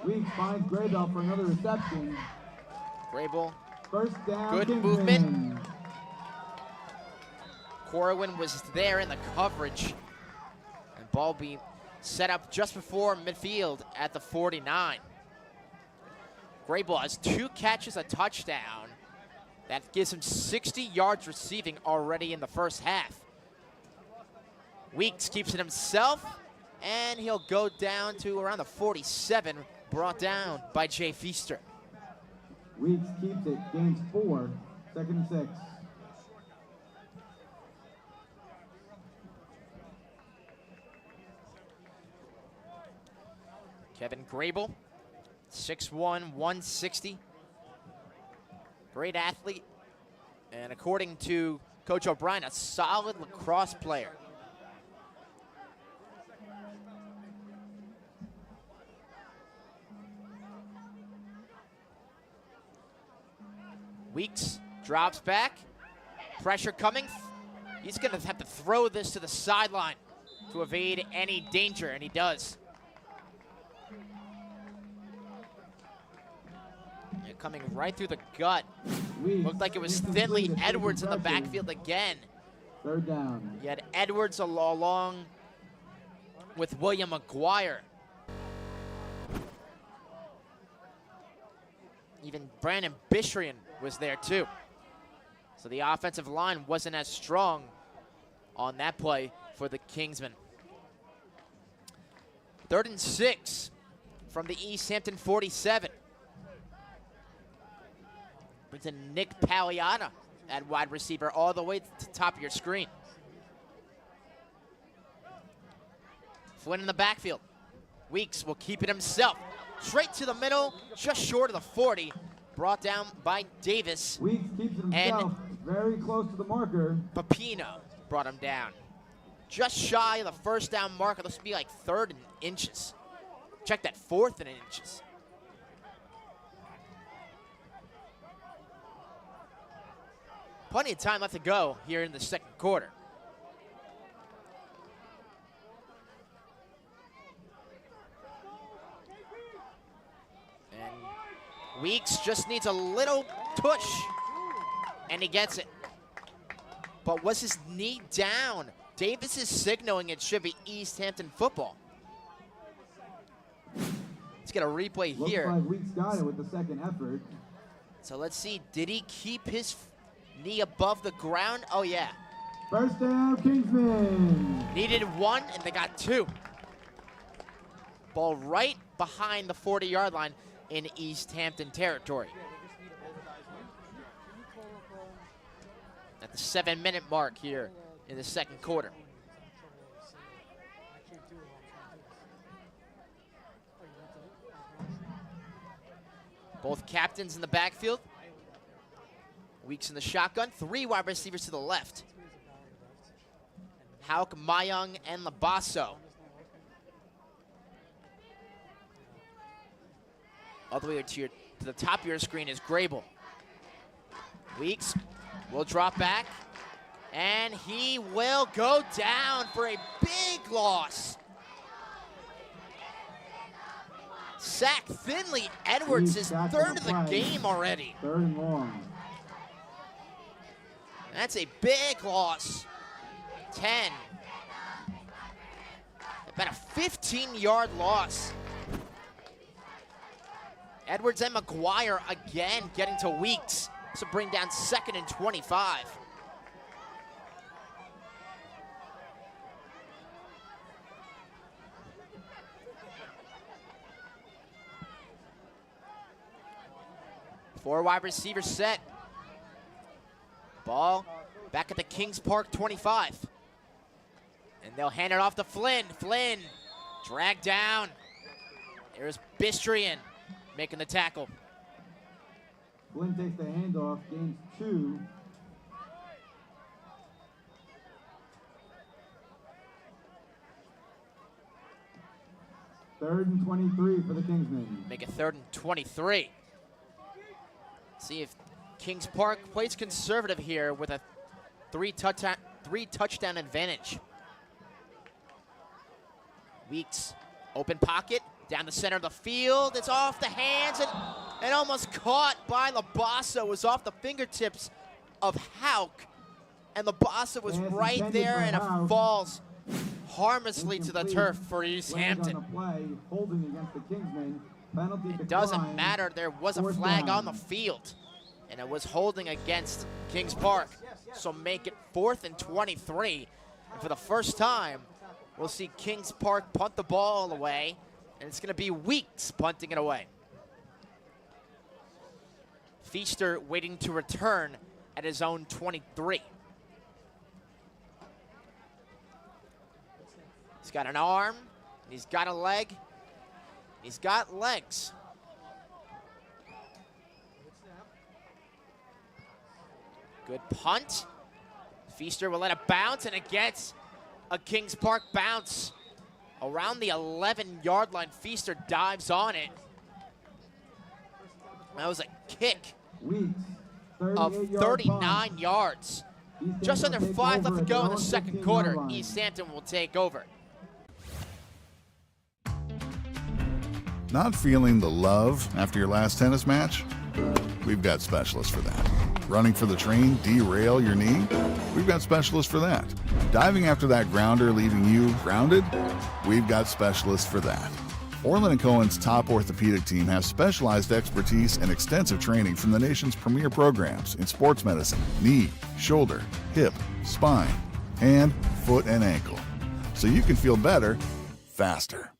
Weeks finds Grable for another reception. Grable, First down. good Kingsmen. movement. Corwin was there in the coverage. And ball being set up just before midfield at the 49. Grable has 2 catches, a touchdown. That gives him 60 yards receiving already in the first half. Weeks keeps it himself, and he'll go down to around the 47, brought down by Jay Feaster. Weeks keeps it, gains 4, second and 6. Kevin Grable, 6'1", 160. Great athlete, and according to Coach O'Brien, a solid lacrosse player. Weeks drops back, pressure coming. He's going to have to throw this to the sideline to evade any danger, and he does. And coming right through the gut. Weeks Looked like it was incomplete, Finley escaping Edwards in the pressure. backfield again. Third down. You had Edwards along with William McGuire. Even Brandon Bishrian was there too. So the offensive line wasn't as strong on that play for the Kingsmen. 3rd and 6 from the East Hampton 47. Brings in Nick Pagliata at wide receiver all the way to the top of your screen. Flynn in the backfield. Weeks will keep it himself. Straight to the middle, just short of the 40. Brought down by Davis. Weeks keeps it himself, very close to the marker. Papino brought him down. Just shy of the first down marker. This would be like 3rd and inches. Check that, 4th and inches. Plenty of time left to go here in the second quarter. And Weeks just needs a little push, and he gets it. But was his knee down? Davis is signaling it should be East Hampton football. Let's get a replay here. Looks like Weeks got it with the second effort. So let's see, did he keep his knee above the ground? Oh yeah. First down, Kingsmen. Needed 1, and they got 2. Ball right behind the 40-yard line in East Hampton territory. At the 7-minute mark here in the second quarter. Both captains in the backfield. Weeks in the shotgun. 3 wide receivers to the left. Hauk, Mayung, and Labasso. All the way to the top of your screen is Grable. Weeks will drop back, and he will go down for a big loss. Sack thinly. Edwards is third of the game already. 3rd and long. That's a big loss. 10. About a 15-yard loss. Edwards and McGuire again getting to Weeks. So bring down 2nd and 25. Four wide receivers set. Ball back at the Kings Park 25. And they'll hand it off to Flynn. Flynn dragged down. There's Bistrian making the tackle. Flynn takes the handoff, gains 2. Third and 23 for the Kingsmen. Make it 3rd and 23. See if Kings Park plays conservative here with a three touchdown advantage. Weeks, open pocket, down the center of the field. It's off the hands and almost caught by Labasa. It was off the fingertips of Hauk. And Labasa was right there, and it falls harmlessly to the turf for East Hampton. It doesn't matter, there was a flag on the field, and it was holding against Kings Park. So make it 4th and 23. And for the first time, we'll see Kings Park punt the ball away, and it's gonna be Weeks punting it away. Feaster waiting to return at his own 23. He's got an arm, he's got a leg, he's got legs. Good punt. Feaster will let it bounce, and it gets a Kings Park bounce. Around the 11-yard line, Feaster dives on it. That was a kick of 39 yards. Just under 5 left to go in the second quarter. East Hampton will take over. Not feeling the love after your last tennis match? We've got specialists for that. Running for the train, derail your knee? We've got specialists for that. Diving after that grounder, leaving you grounded? We've got specialists for that. Orlin Cohen's top orthopedic team has specialized expertise and extensive training from the nation's premier programs in sports medicine, knee, shoulder, hip, spine, hand, foot, and ankle. So you can feel better, faster.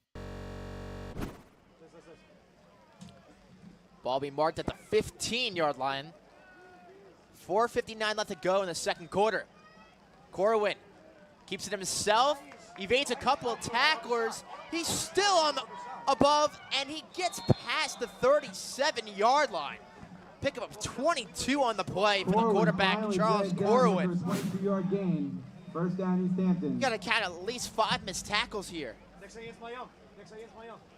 Ball being marked at the 15-yard line. 4:59 left to go in the second quarter. Corwin keeps it himself, evades a couple of tacklers. He's still on the above, and he gets past the 37-yard line. Pickup of 22 on the play for the quarterback, Charles Corwin. 22-yard gain. First down, East Hampton. You got to count at least 5 missed tackles here.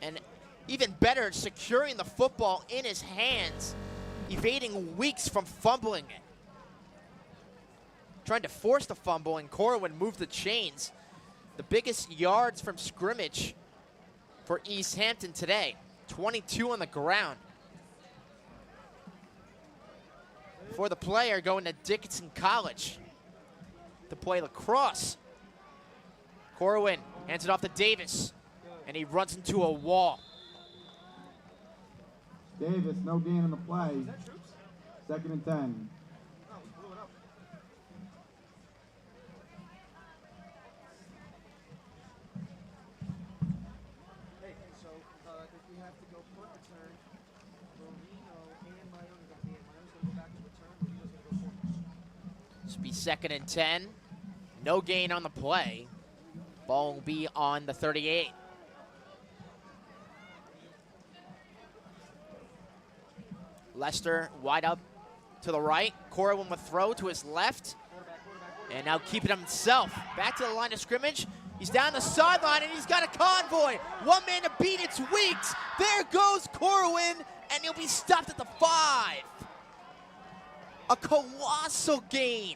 And even better, securing the football in his hands, evading Weeks from fumbling it. Trying to force the fumble, and Corwin moved the chains. The biggest yards from scrimmage for East Hampton today, 22 on the ground. For the player going to Dickinson College to play lacrosse. Corwin hands it off to Davis, and he runs into a wall. Davis, no gain on the play. 2nd and 10. This will be 2nd and 10. No gain on the play. Ball will be on the 38. Lester wide up to the right. Corwin will throw to his left. And now keeping himself back to the line of scrimmage. He's down the sideline, and he's got a convoy. One man to beat, it's Weeks. There goes Corwin, and he'll be stopped at the 5. A colossal gain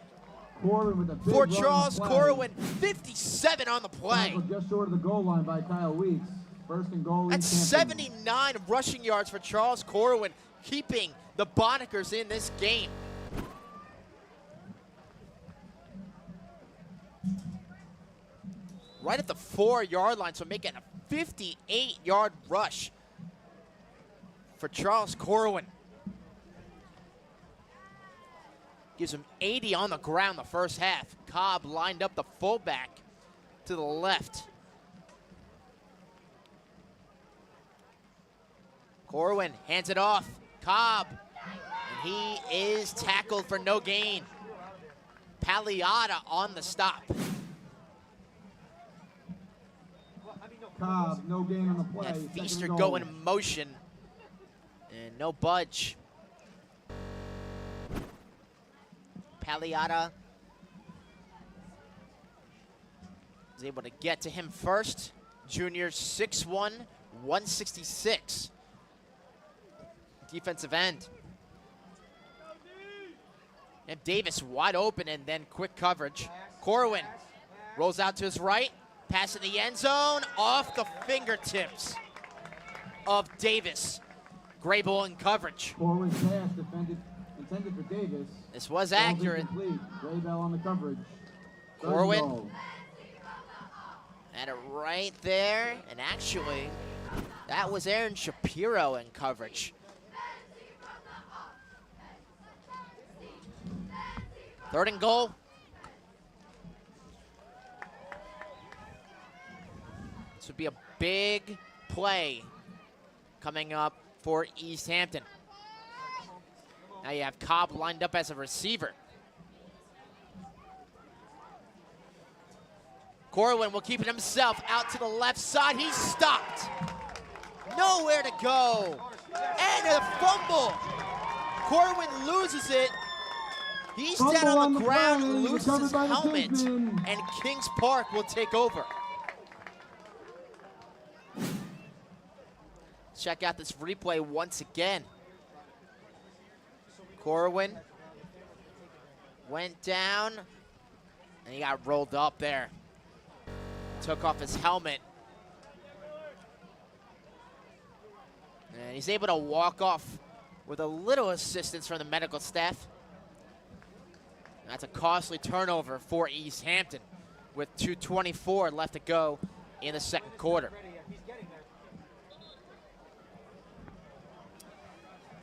for Charles Corwin. 57 on the play. Just short of the goal line by Kyle Weeks. First and goal. That's East Hampton. 79 rushing yards for Charles Corwin, keeping the Bonikers in this game. Right at the 4-yard line, so making a 58-yard rush for Charles Corwin. Gives him 80 on the ground the first half. Cobb lined up the fullback to the left. Corwin hands it off. Cobb. And he is tackled for no gain. Paliotta on the stop. Cobb, no gain on the play. And Second Feaster and goal. going in motion. And no budge. Paliotta is able to get to him first. Junior 6'1", 166. Defensive end. And Davis wide open and then quick coverage. Corwin rolls out to his right. Pass in the end zone off the fingertips of Davis. Grable in coverage. Corwin's pass intended for Davis. This was Ball's accurate. incomplete. Graybell on the coverage. Third and Corwin. goal. Had it right there. And actually, that was Aaron Shapiro in coverage. Third and goal. This would be a big play coming up for East Hampton. Now you have Cobb lined up as a receiver. Corwin will keep it himself out to the left side. He's stopped. Nowhere to go. And a fumble. Corwin loses it. He's Fumble down on the play, ground, loses recovered his by the helmet, Kingsmen. and Kings Park will take over. Check out this replay once again. Corwin went down, and he got rolled up there. Took off his helmet. And he's able to walk off with a little assistance from the medical staff. That's a costly turnover for East Hampton with 2:24 left to go in the second quarter.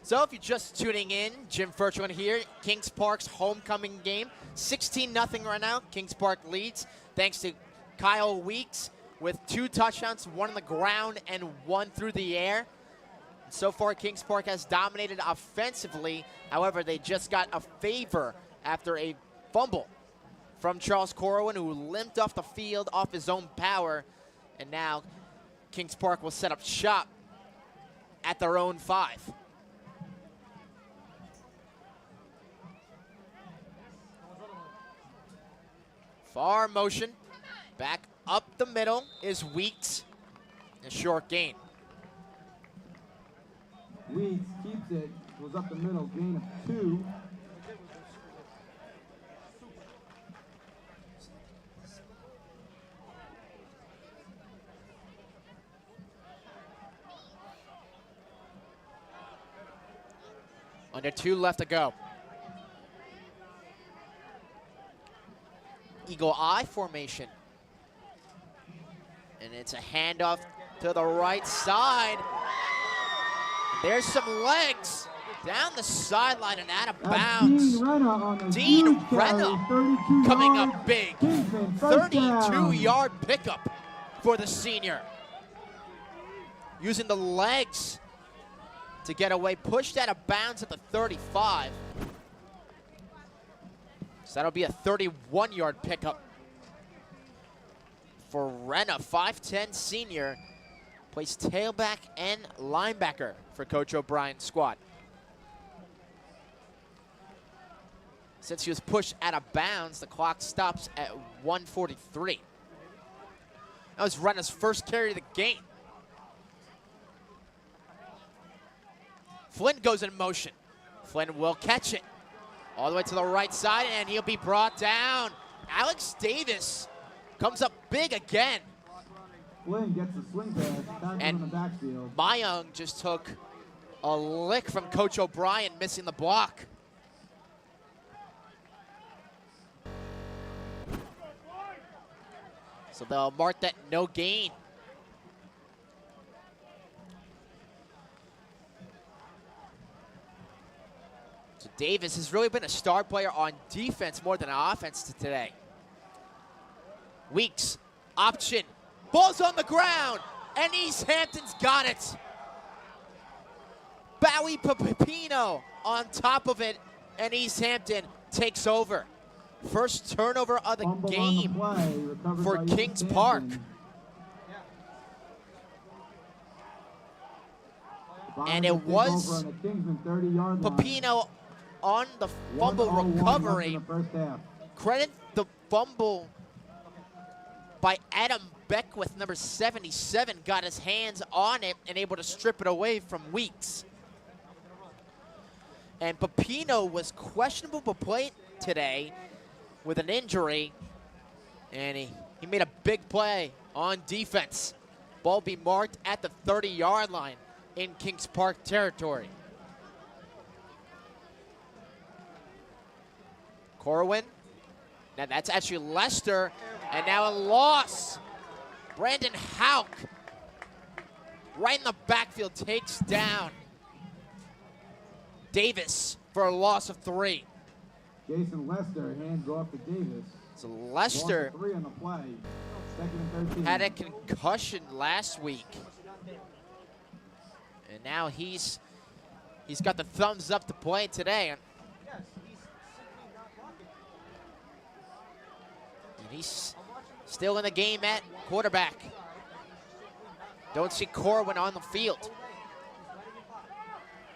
So if you're just tuning in, Jim Furchman here, Kings Park's homecoming game. 16-0 right now. Kings Park leads thanks to Kyle Weeks with 2 touchdowns, 1 on the ground and 1 through the air. So far, Kings Park has dominated offensively. However, they just got a favor after a fumble from Charles Corwin, who limped off the field off his own power. And now Kings Park will set up shop at their own 5. Far motion, back up the middle is Weeks. A short gain. Weeks keeps it, goes up the middle, gain of 2. Under 2 left to go. Eagle eye formation. And it's a handoff to the right side. There's some legs down the sideline and out of bounds. Dean Renna coming up big. 32-yard pickup for the senior. Using the legs to get away, pushed out of bounds at the 35. So that'll be a 31-yard pickup for Renna, 5'10" senior. Plays tailback and linebacker for Coach O'Brien's squad. Since he was pushed out of bounds, the clock stops at 1:43. That was Renna's first carry of the game. Flynn goes in motion. Flynn will catch it all the way to the right side, and he'll be brought down. Alex Davis comes up big again. Flynn gets the swing pass, tackles And in the backfield. Mayung just took a lick from Coach O'Brien, missing the block. So they'll mark that no gain. So Davis has really been a star player on defense more than offense today. Weeks, option, ball's on the ground, and East Hampton's got it. Bowie Pepino on top of it, and East Hampton takes over. First turnover of the Fumble on game play, recovered for by East Kings Hampton. Park. And it Lions take was over on the Kingsman 30-yard line. Pepino on the fumble 1:01 left recovery. in the first half. Credit the fumble by Adam Beckwith, number 77, got his hands on it and able to strip it away from Weeks. And Pepino was questionable to play today with an injury, and he made a big play on defense. Ball be marked at the 30-yard line in Kings Park territory. Corwin. Now that's actually Lester, and now a loss. Brandon Hauk, right in the backfield, takes down Davis for a loss of 3. Jason Lester hands off to Davis. So Lester Loss of 3 on the play. Second and 13. had a concussion last week, and now he's got the thumbs up to play today. And he's still in the game at quarterback. Don't see Corwin on the field.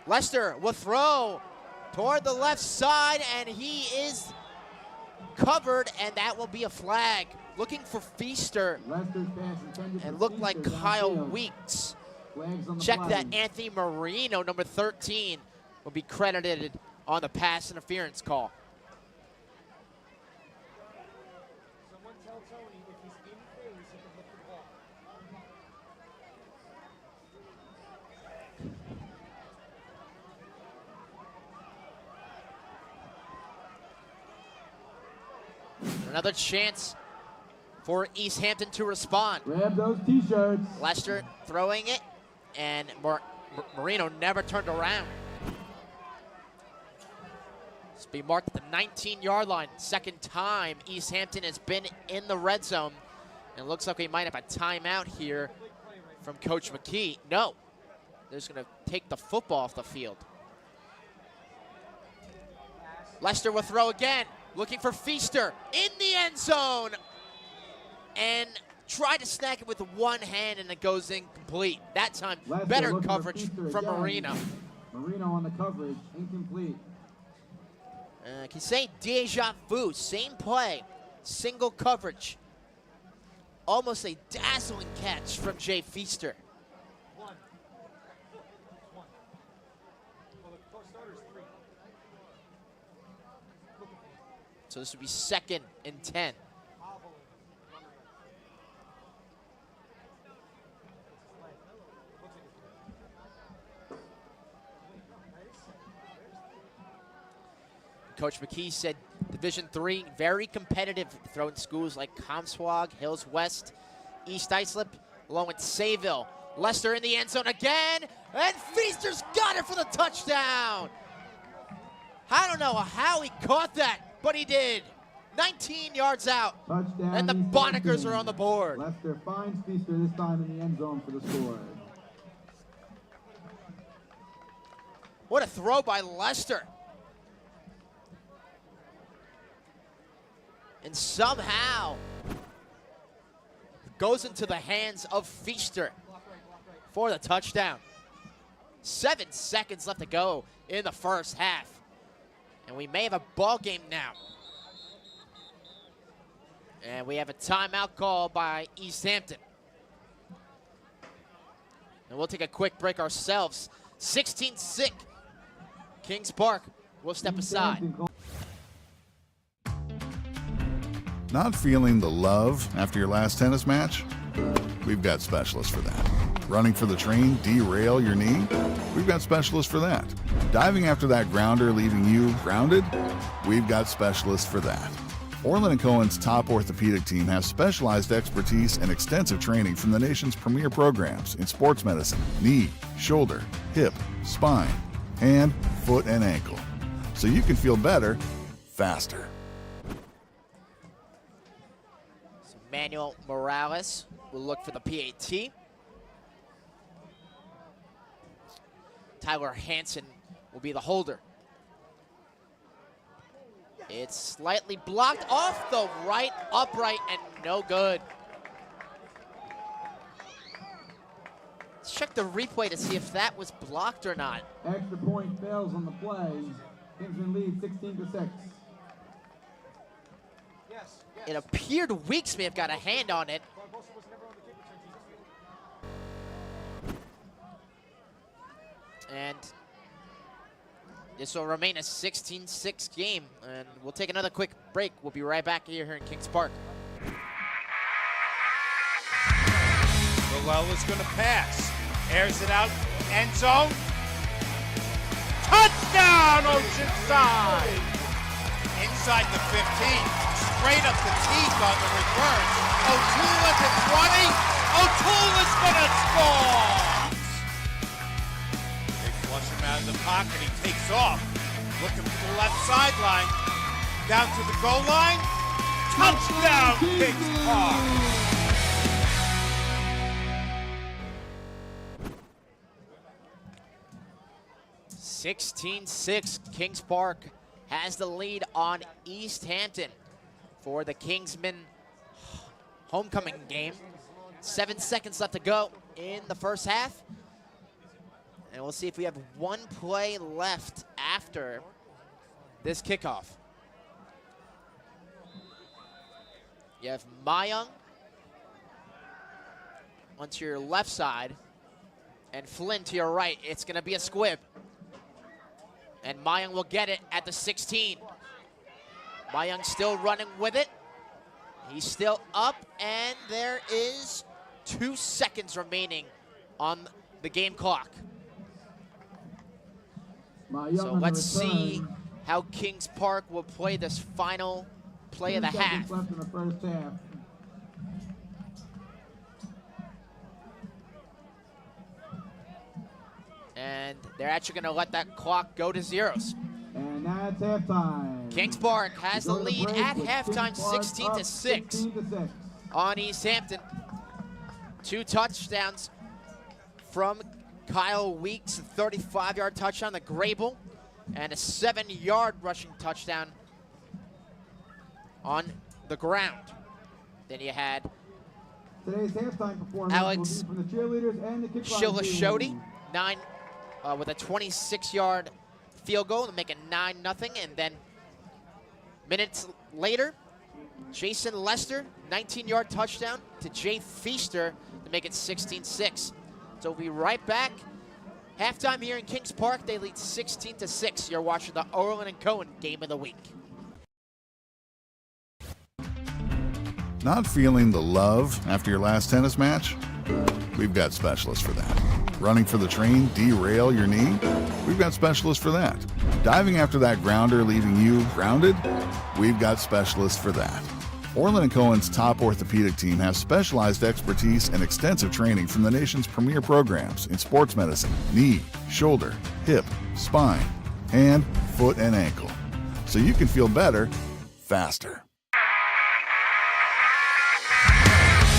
Lester will throw toward the left side, and he is covered, and that will be a flag. Looking for Feaster, Lester's pass intended and for looked like Feaster Kyle downfield. Weeks. Flags on the Check play. that Anthony Marino, number 13, will be credited on the pass interference call. Someone tell Tony if he's in phase, he can lift the ball. Another chance for East Hampton to respond. Grab those T-shirts. Lester throwing it, and Marino never turned around. This will be marked at the 19-yard line. Second time East Hampton has been in the red zone. And it looks like we might have a timeout here from Coach McKee. No, they're just going to take the football off the field. Lester will throw again, looking for Feaster in the end zone. And try to snag it with one hand, and it goes incomplete. That time, Lester better looking for coverage Feaster from again. Marino. Marino on the coverage, incomplete. Can say deja vu, same play, single coverage. Almost a dazzling catch from Jay Feaster. One. Well, the starter's 3. So this would be 2nd and 10. Coach McKee said Division III, very competitive, throwing schools like Comswag, Hills West, East Islip, along with Sayville. Lester in the end zone again, and Feaster's got it for the touchdown. I don't know how he caught that, but he did. 19 yards out, Touchdown. and the East Bonikers Hampton. are on the board. Lester finds Feaster this time in the end zone for the score. What a throw by Lester. And somehow goes into the hands of Feaster for the touchdown. 7 seconds left to go in the first half. And we may have a ball game now. And we have a timeout call by East Hampton. And we'll take a quick break ourselves. 16-6, Kings Park will step East aside. Hampton Not feeling the love after your last tennis match? We've got specialists for that. Running for the train, derail your knee? We've got specialists for that. Diving after that grounder, leaving you grounded? We've got specialists for that. Orlin Cohen's top orthopedic team has specialized expertise and extensive training from the nation's premier programs in sports medicine, knee, shoulder, hip, spine, hand, foot, and ankle. So you can feel better, faster. So Manuel Morales will look for the PAT. Tyler Hansen will be the holder. It's slightly blocked off the right upright and no good. Let's check the replay to see if that was blocked or not. Extra point fails on the play. Kingsman leads 16-6. Yes. It appeared Weeks may have got a hand on it. Barbosa was never on the kick return team. And this will remain a 16-6 game. And we'll take another quick break. We'll be right back here in Kings Park. Is going to pass. Airs it out. End zone. Touchdown, Oceanside! Inside the 15. Straight up the teeth on the reverse. O'Toole at the 20. O'Toole is going to score! They flush him out of the pocket. He takes off. Looking for the left sideline. Down to the goal line. Touchdown, Kings Park! 16-6, Kings Park has the lead on East Hampton for the Kingsmen homecoming game. 7 seconds left to go in the first half. And we'll see if we have one play left after this kickoff. You have Mayung onto your left side and Flynn to your right. It's going to be a squib. And Mayung will get it at the 16. Mayung still running with it. He's still up, and there is 2 seconds remaining on the game clock. So let's see how Kings Park will play this final play of the half. Left in the first half. And they're actually going to let that clock go to zeros. And that's halftime. Kings Park has the Go to lead break at with halftime, Kings Park 16-6 16-6. on East Hampton. 2 touchdowns from Kyle Weeks, a 35-yard touchdown to Grable, and a 7-yard rushing touchdown on the ground. Then you had Today's halftime performance Alex will be from the cheerleaders and the kickboxing Shilashodi, team. with a 26-yard field goal to make it 9-0, and then minutes later, Jason Lester, 19-yard touchdown to Jay Feaster to make it 16-6. So we'll be right back. Halftime here in Kings Park, they lead 16-6. You're watching the Orlin Cohen Game of the Week. Not feeling the love after your last tennis match? We've got specialists for that. Running for the train, derail your knee? We've got specialists for that. Diving after that grounder, leaving you grounded? We've got specialists for that. Orlin Cohen's top orthopedic team has specialized expertise and extensive training from the nation's premier programs in sports medicine, knee, shoulder, hip, spine, hand, foot, and ankle. So you can feel better, faster.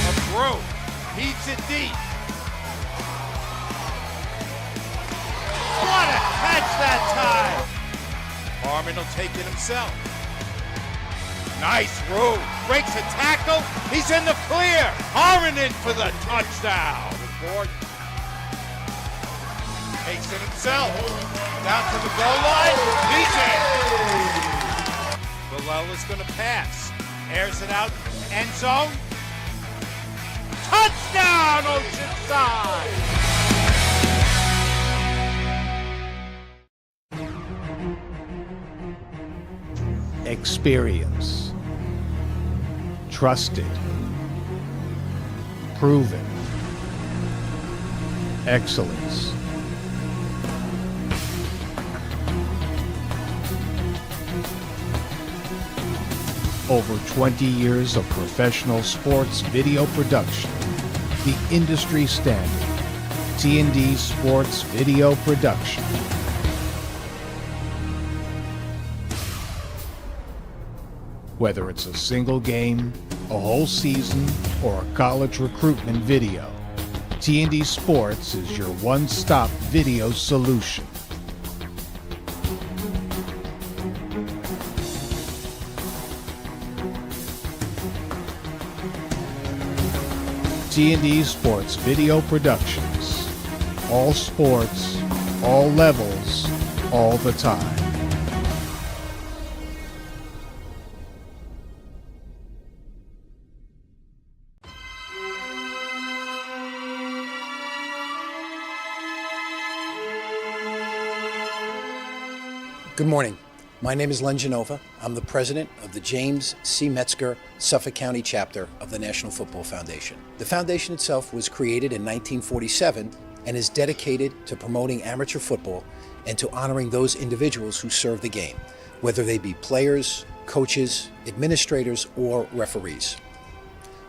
A throw. Heats it deep. What a catch that time! Harmon will take it himself. Nice move. Breaks a tackle. He's in the clear. Harmon in for the touchdown. Takes it himself. Down to the goal line. He's in. Villela's going to pass. Airs it out. End zone. Touchdown, Oceanside! Experience, trusted, proven excellence. Over 20 years of professional sports video production, the industry standard, T&D Sports Video Production. Whether it's a single game, a whole season, or a college recruitment video, T&D Sports is your one-stop video solution. T&D Sports Video Productions. All sports, all levels, all the time. Good morning. My name is Len Genova. I'm the president of the James C. Metzger Suffolk County chapter of the National Football Foundation. The foundation itself was created in 1947 and is dedicated to promoting amateur football and to honoring those individuals who serve the game, whether they be players, coaches, administrators, or referees.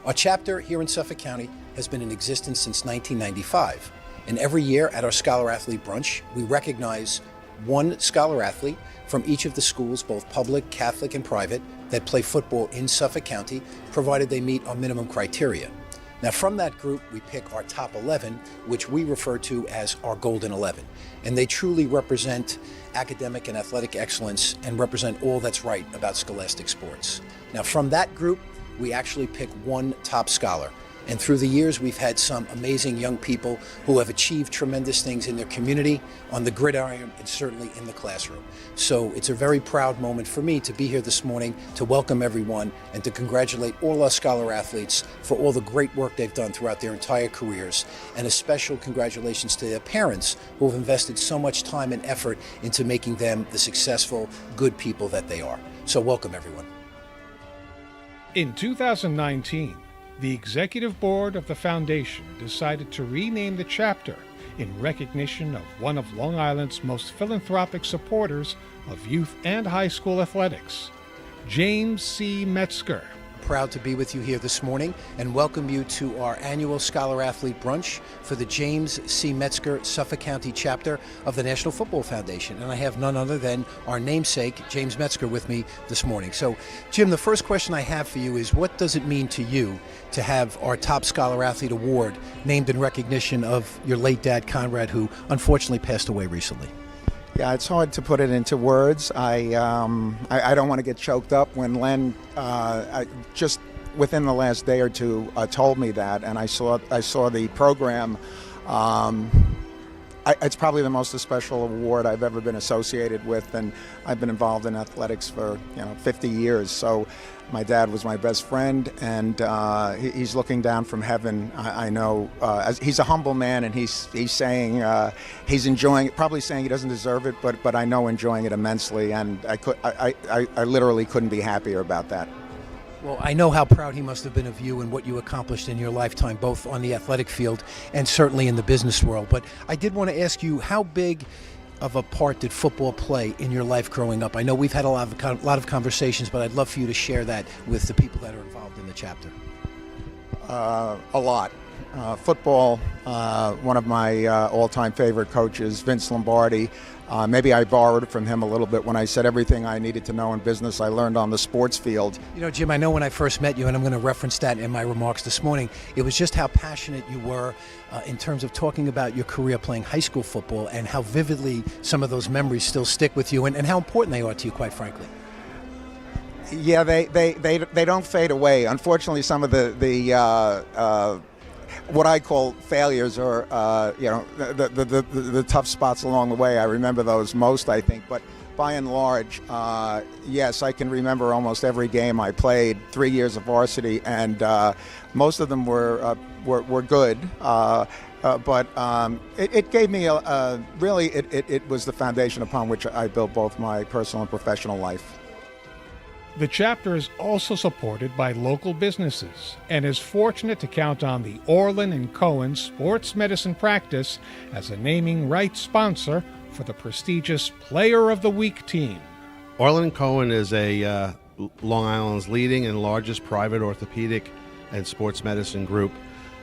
Our chapter here in Suffolk County has been in existence since 1995, and every year at our Scholar Athlete Brunch, we recognize one scholar athlete from each of the schools, both public, Catholic, and private, that play football in Suffolk County, provided they meet our minimum criteria. Now, from that group, we pick our top 11, which we refer to as our Golden 11. And they truly represent academic and athletic excellence and represent all that's right about scholastic sports. Now, from that group, we actually pick one top scholar. And through the years, we've had some amazing young people who have achieved tremendous things in their community, on the gridiron, and certainly in the classroom. So it's a very proud moment for me to be here this morning to welcome everyone and to congratulate all our scholar athletes for all the great work they've done throughout their entire careers. And a special congratulations to their parents who have invested so much time and effort into making them the successful, good people that they are. So welcome, everyone. In 2019, the Executive Board of the Foundation decided to rename the chapter in recognition of one of Long Island's most philanthropic supporters of youth and high school athletics, James C. Metzger. Proud to be with you here this morning and welcome you to our annual Scholar Athlete Brunch for the James C. Metzger Suffolk County chapter of the National Football Foundation. And I have none other than our namesake, James Metzger, with me this morning. So, Jim, the first question I have for you is, what does it mean to you to have our Top Scholar Athlete Award named in recognition of your late dad, Conrad, who unfortunately passed away recently? Yeah, it's hard to put it into words. I don't want to get choked up when Len just within the last day or two told me that, and I saw the program. It's probably the most special award I've ever been associated with, and I've been involved in athletics for 50 years. So my dad was my best friend, and he's looking down from heaven. I know he's a humble man, and he's saying he's enjoying it, probably saying he doesn't deserve it, but I know enjoying it immensely, and I literally couldn't be happier about that. Well, I know how proud he must have been of you and what you accomplished in your lifetime, both on the athletic field and certainly in the business world. But I did want to ask you, how big of a part did football play in your life growing up? I know we've had a lot of conversations, but I'd love for you to share that with the people that are involved in the chapter. A lot. Football, one of my all-time favorite coaches, Vince Lombardi. Maybe I borrowed from him a little bit when I said everything I needed to know in business I learned on the sports field. You know, Jim, I know when I first met you, and I'm going to reference that in my remarks this morning, it was just how passionate you were in terms of talking about your career playing high school football and how vividly some of those memories still stick with you and how important they are to you, quite frankly. Yeah, they don't fade away. Unfortunately, some of the what I call failures or the tough spots along the way, I remember those most, I think. But by and large, yes, I can remember almost every game I played, 3 years of varsity, and most of them were good. But it gave me it was the foundation upon which I built both my personal and professional life. The chapter is also supported by local businesses and is fortunate to count on the Orlin Cohen Sports Medicine Practice as a naming rights sponsor for the prestigious Player of the Week team. Orlin Cohen is a Long Island's leading and largest private orthopedic and sports medicine group.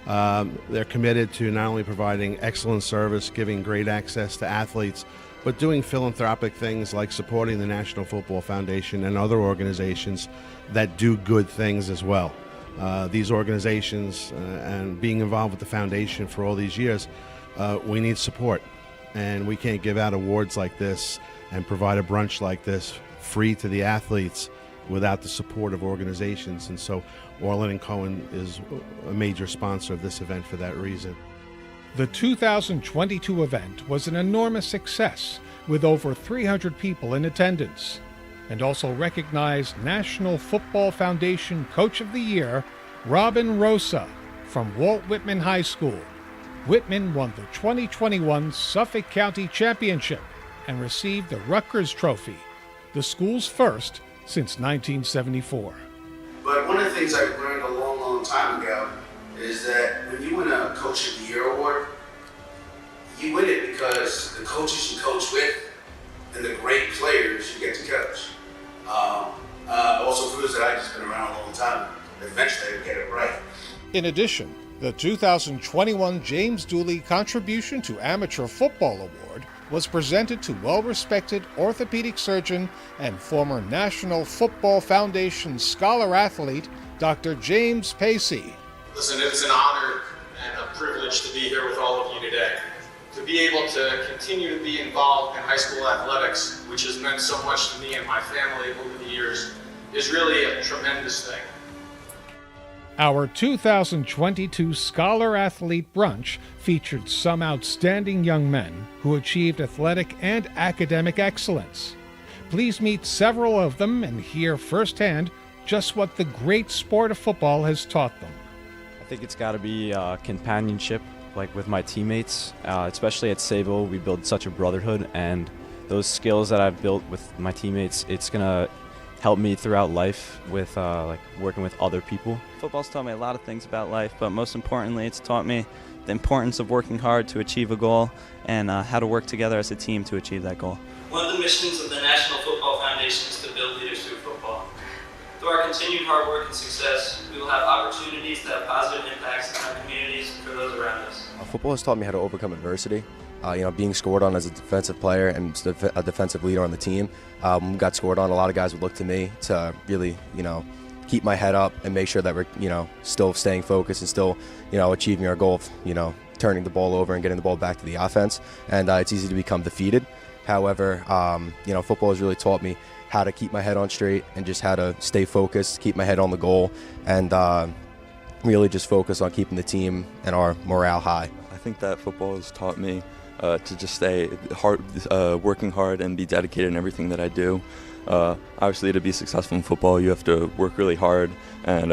They're committed to not only providing excellent service, giving great access to athletes, but doing philanthropic things like supporting the National Football Foundation and other organizations that do good things as well. These organizations and being involved with the foundation for all these years, we need support. And we can't give out awards like this and provide a brunch like this free to the athletes without the support of organizations. And so Orlin Cohen is a major sponsor of this event for that reason. The 2022 event was an enormous success with over 300 people in attendance, and also recognized National Football Foundation Coach of the Year, Robin Rosa from Walt Whitman High School. Whitman won the 2021 Suffolk County Championship and received the Rutgers Trophy, the school's first since 1974. But one of the things I learned a long, long time ago is that when you win a Coach of the Year award, you win it because the coaches you coach with and the great players you get to coach. Also proves that I've just been around a long time. Eventually I get it right. In addition, the 2021 James Dooley Contribution to Amateur Football Award was presented to well-respected orthopedic surgeon and former National Football Foundation scholar athlete, Dr. James Pacey. Listen, it's an honor and a privilege to be here with all of you today. To be able to continue to be involved in high school athletics, which has meant so much to me and my family over the years, is really a tremendous thing. Our 2022 Scholar Athlete Brunch featured some outstanding young men who achieved athletic and academic excellence. Please meet several of them and hear firsthand just what the great sport of football has taught them. I think it's got to be companionship, like with my teammates, especially at Sable. We build such a brotherhood, and those skills that I've built with my teammates, it's gonna help me throughout life with like working with other people. Football's taught me a lot of things about life, but most importantly, it's taught me the importance of working hard to achieve a goal and how to work together as a team to achieve that goal. One of the missions of the National Football Foundation is to build leaders through football. Through our continued hard work and success, we will have opportunities to have positive impacts in our communities and for those around us. Football has taught me how to overcome adversity. Being scored on as a defensive player and a defensive leader on the team. Got scored on, a lot of guys would look to me to really, keep my head up and make sure that we're, still staying focused and still, achieving our goal of, turning the ball over and getting the ball back to the offense. And it's easy to become defeated. However, football has really taught me how to keep my head on straight and just how to stay focused, keep my head on the goal, and really just focus on keeping the team and our morale high. I think that football has taught me to just stay hard, working hard and be dedicated in everything that I do. Obviously, to be successful in football, you have to work really hard and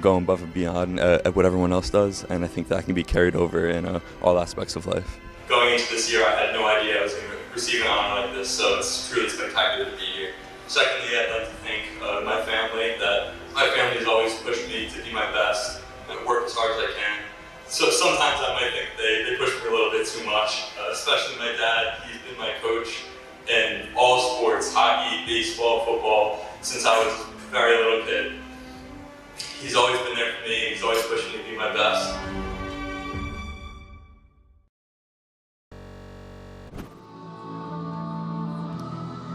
go above and beyond at what everyone else does. And I think that can be carried over in all aspects of life. Going into this year, I had no idea I was going to receive an honor like this, so it's truly spectacular to be here. Secondly, I'd like to thank my family. That my family has always pushed me to do my best and work as hard as I can. So sometimes I might think they push me a little bit too much, especially my dad. He's been my coach in all sports, hockey, baseball, football, since I was a very little kid. He's always been there for me. He's always pushing me to be my best.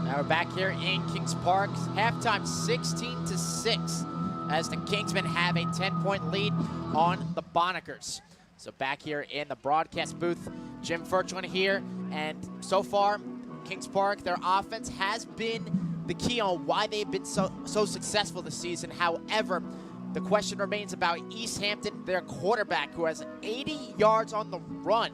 Now we're back here in Kings Park. Halftime 16-6 as the Kingsmen have a 10-point lead on the Bonnickers. So back here in the broadcast booth, Jim Furchland here, and so far, Kings Park, their offense has been the key on why they've been so successful this season. However, the question remains about East Hampton, their quarterback, who has 80 yards on the run.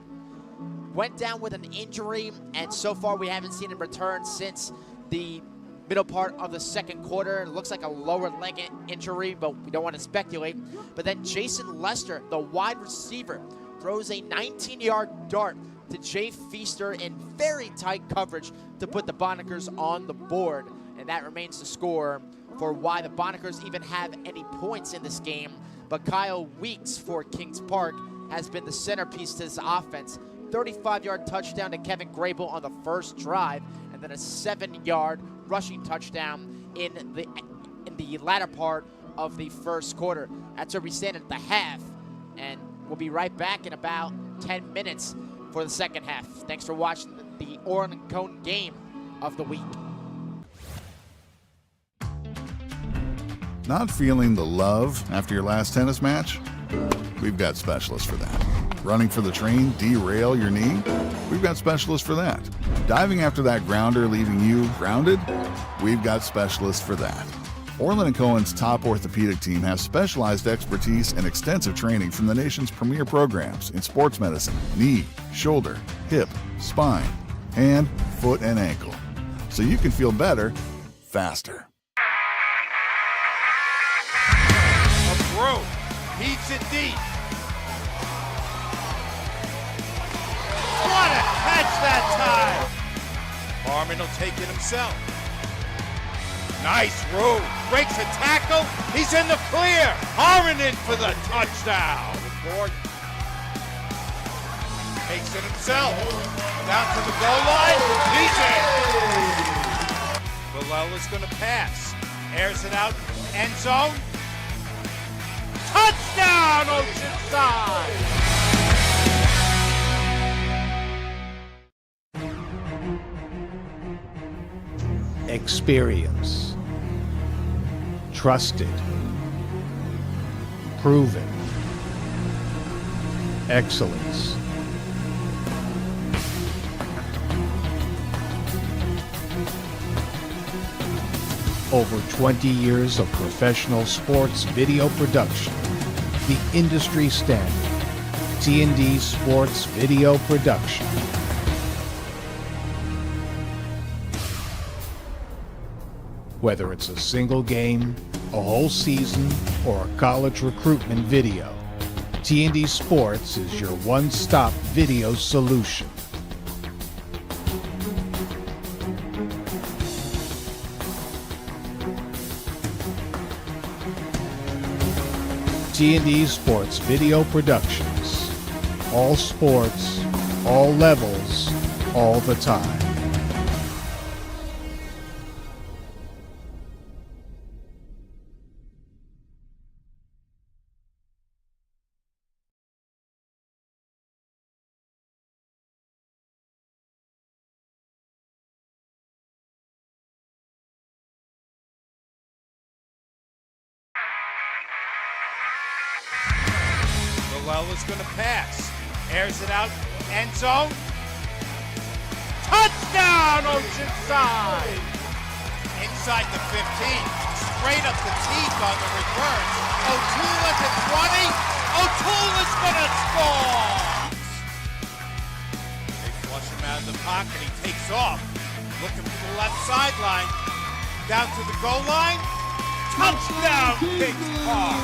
Went down with an injury, and so far we haven't seen him return since the middle part of the second quarter. It looks like a lower leg injury, but we don't want to speculate. But then Jason Lester, the wide receiver, throws a 19-yard dart to Jay Feaster in very tight coverage to put the Bonnickers on the board. and that remains the score for why the Bonackers even have any points in this game. But Kyle Weeks for Kings Park has been the centerpiece to this offense. 35-yard touchdown to Kevin Grable on the first drive, and then a 7-yard rushing touchdown in the latter part of the first quarter. That's where we stand at the half, and we'll be right back in about 10 minutes for the second half. Thanks for watching the Orlin Cohen game of the week. Not feeling the love after your last tennis match? We've got specialists for that. Running for the train, derail your knee? We've got specialists for that. Diving after that grounder leaving you grounded? We've got specialists for that. Orlin Cohen's top orthopedic team has specialized expertise and extensive training from the nation's premier programs in sports medicine, knee, shoulder, hip, spine, hand, foot, and ankle. So you can feel better, faster. Heats it deep. What a catch that time! Harmon will take it himself. Nice room. Breaks a tackle. He's in the clear. Harmon in for the touchdown. Gordon takes it himself. Down to the goal line. He's in. Villela's going to pass. Airs it out. End zone. Touchdown, Oceanside! Experience. Trusted. Proven. Excellence. Over 20 years of professional sports video production. The industry standard. T&D Sports Video Production. Whether it's a single game, a whole season, or a college recruitment video, T&D Sports is your one-stop video solution. T&D Sports Video Productions. All sports, all levels, all the time. Villela's going to pass. Airs it out. End zone. Touchdown, Oceanside! Inside the 15. Straight up the teeth on the reverse. O'Toole at the 20. O'Toole is going to score! They flush him out of the pocket. He takes off. Looking for the left sideline. Down to the goal line. Touchdown, Kings Park!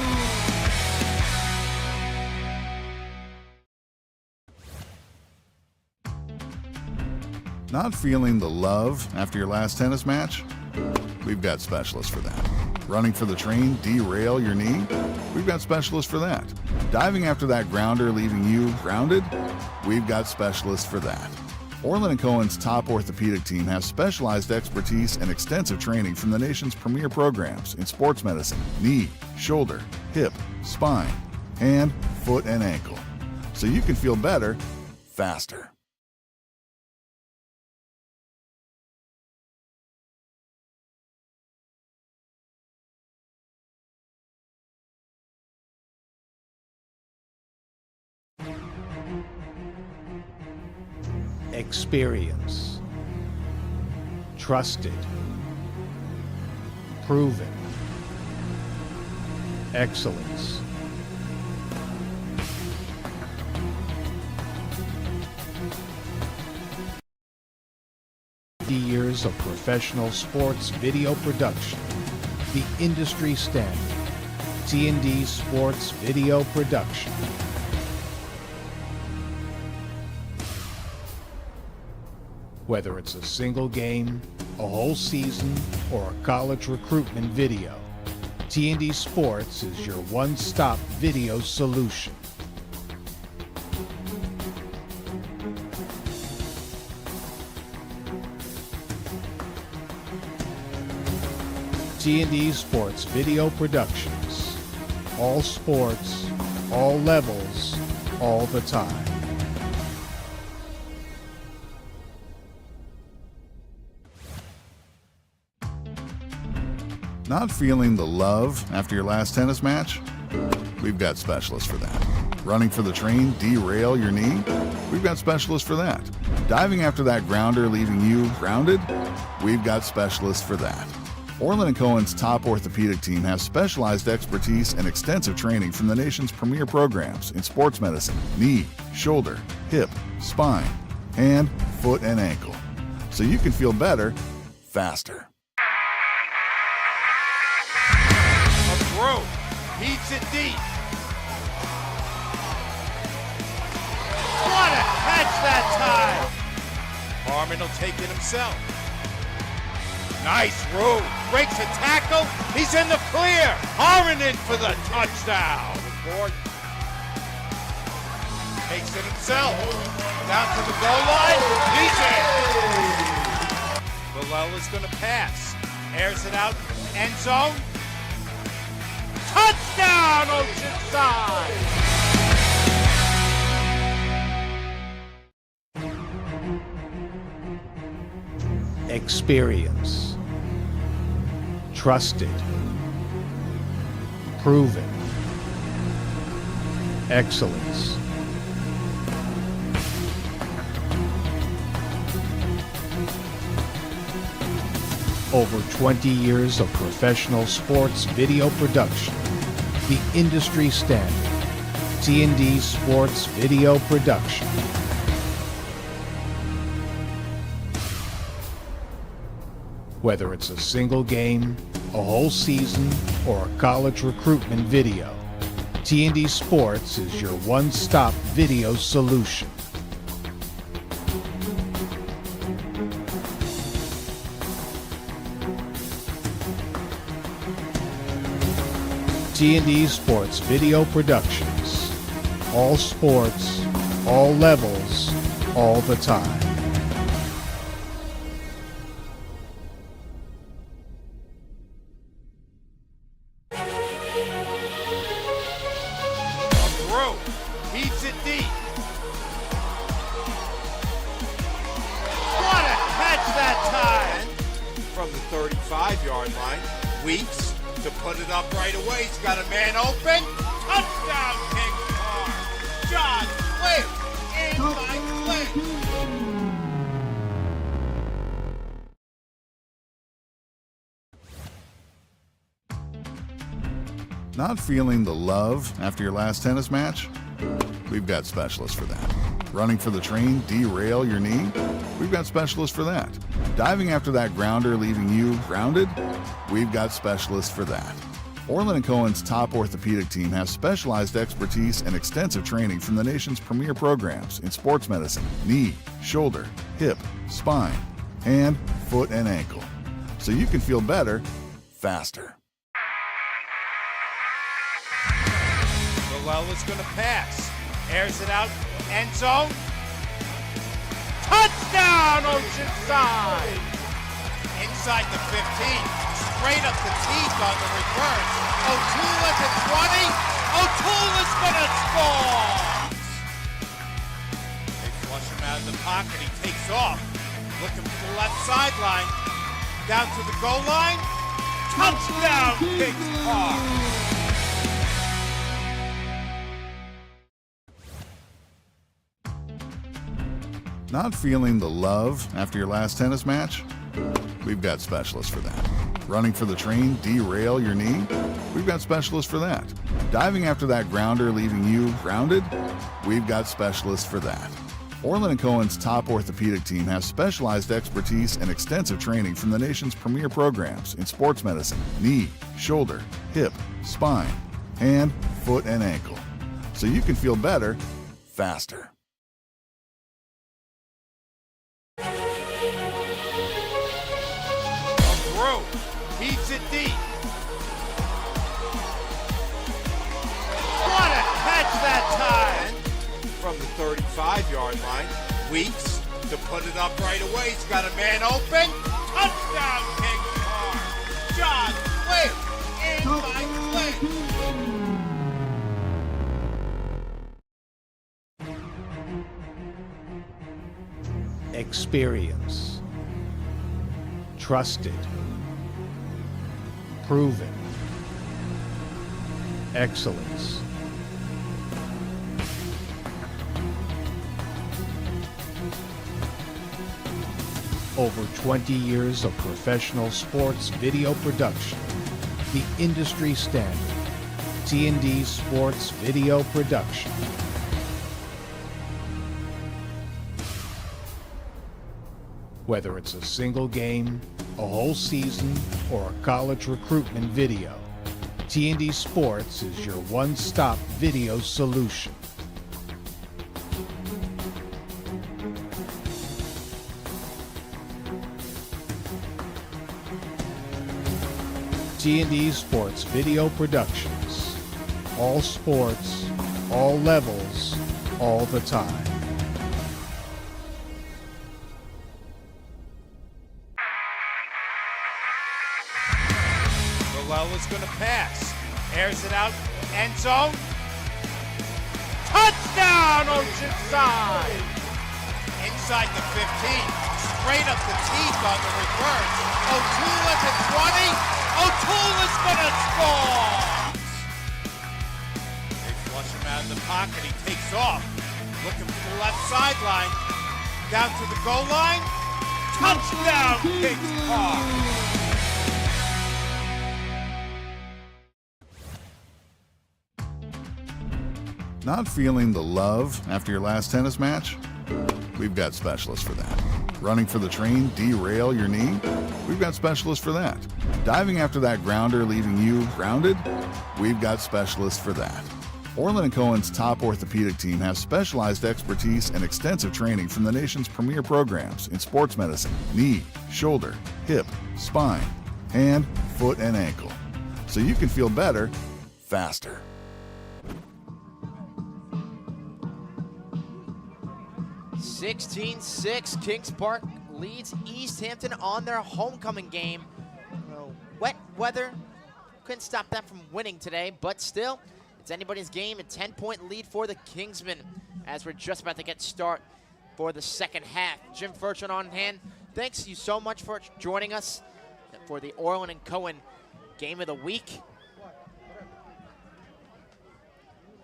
Not feeling the love after your last tennis match? We've got specialists for that. Running for the train, derail your knee? We've got specialists for that. Diving after that grounder leaving you grounded? We've got specialists for that. Orlin Cohen's top orthopedic team has specialized expertise and extensive training from the nation's premier programs in sports medicine, knee, shoulder, hip, spine, hand, foot, and ankle. So you can feel better, faster. Experience. Trusted. Proven. Excellence. Years of professional sports video production. The industry standard. T&D Sports Video Production. Whether it's a single game, a whole season, or a college recruitment video, T&D Sports is your one-stop video solution. T&D Sports Video Productions. All sports, all levels, all the time. Not feeling the love after your last tennis match? We've got specialists for that. Running for the train, derail your knee? We've got specialists for that. Diving after that grounder, leaving you grounded? We've got specialists for that. Orlin Cohen's top orthopedic team has specialized expertise and extensive training from the nation's premier programs in sports medicine, knee, shoulder, hip, spine, hand, foot, and ankle. So you can feel better, faster. Throw, heats it deep. What a catch that time! Harmon will take it himself. Nice move, breaks a tackle, he's in the clear. Harmon in for the touchdown. Takes it himself, down to the goal line, he's in. Villela's gonna pass, airs it out, end zone. Touchdown, Oceanside! Experience. Trusted. Proven. Excellence. Over 20 years of professional sports video production. The industry standard. T&D Sports Video Production. Whether it's a single game, a whole season, or a college recruitment video, T&D Sports is your one-stop video solution. T&D Sports Video Productions. All sports, all levels, all the time. Throw, heats it deep. What a catch that time! From the 35-yard line, Weeks to put it up right away. He's got a man open. Touchdown, King Park. John Flynn in by Flynn. Not feeling the love after your last tennis match? We've got specialists for that. Running for the train, derail your knee? We've got specialists for that. Diving after that grounder, leaving you grounded? We've got specialists for that. Orlin Cohen's top orthopedic team has specialized expertise and extensive training from the nation's premier programs in sports medicine, knee, shoulder, hip, spine, hand, foot, and ankle. So you can feel better, faster. Villela's gonna pass. Airs it out, end zone. Touchdown, Oceanside! Inside the 15, straight up the teeth on the reverse. O'Toole at the 20. O'Toole is gonna score! They flush him out of the pocket, he takes off. Looking for the left sideline. Down to the goal line. Touchdown, Kings Park! Not feeling the love after your last tennis match? We've got specialists for that. Running for the train, derail your knee? We've got specialists for that. Diving after that grounder, leaving you grounded? We've got specialists for that. Orlin Cohen's top orthopedic team has specialized expertise and extensive training from the nation's premier programs in sports medicine, knee, shoulder, hip, spine, hand, foot, and ankle. So you can feel better, faster. through. Heaves it deep. What a catch that time! From the 35-yard line, Weeks to put it up right away. He's got a man open. Touchdown, Kings Park. John Cliff in by Cliff. Experience. Trusted. Proven. Excellence. Over 20 years of professional sports video production. The industry standard. T&D Sports Video Production. Whether it's a single game, a whole season, or a college recruitment video, T&D Sports is your one-stop video solution. T&D Sports Video Productions. All sports, all levels, all the time. Is going to pass. Airs it out. End zone. Touchdown, Oceanside! Inside the 15. Straight up the teeth on the reverse. O'Toole at the 20. O'Toole is going to score! They flush him out of the pocket. He takes off. Looking for the left sideline. Down to the goal line. Touchdown, Kings Park! Not feeling the love after your last tennis match? We've got specialists for that. Running for the train, derail your knee? We've got specialists for that. Diving after that grounder leaving you grounded? We've got specialists for that. Orlin Cohen's top orthopedic team has specialized expertise and extensive training from the nation's premier programs in sports medicine, knee, shoulder, hip, spine, hand, foot, and ankle. So you can feel better, faster. 16-6, Kings Park leads East Hampton on their homecoming game. Wet weather couldn't stop them from winning today, but still, it's anybody's game. A 10-point lead for the Kingsmen as we're just about to get start for the second half. Jim Furchin on hand. Thanks you so much for joining us for the Orlin and Cohen Game of the Week.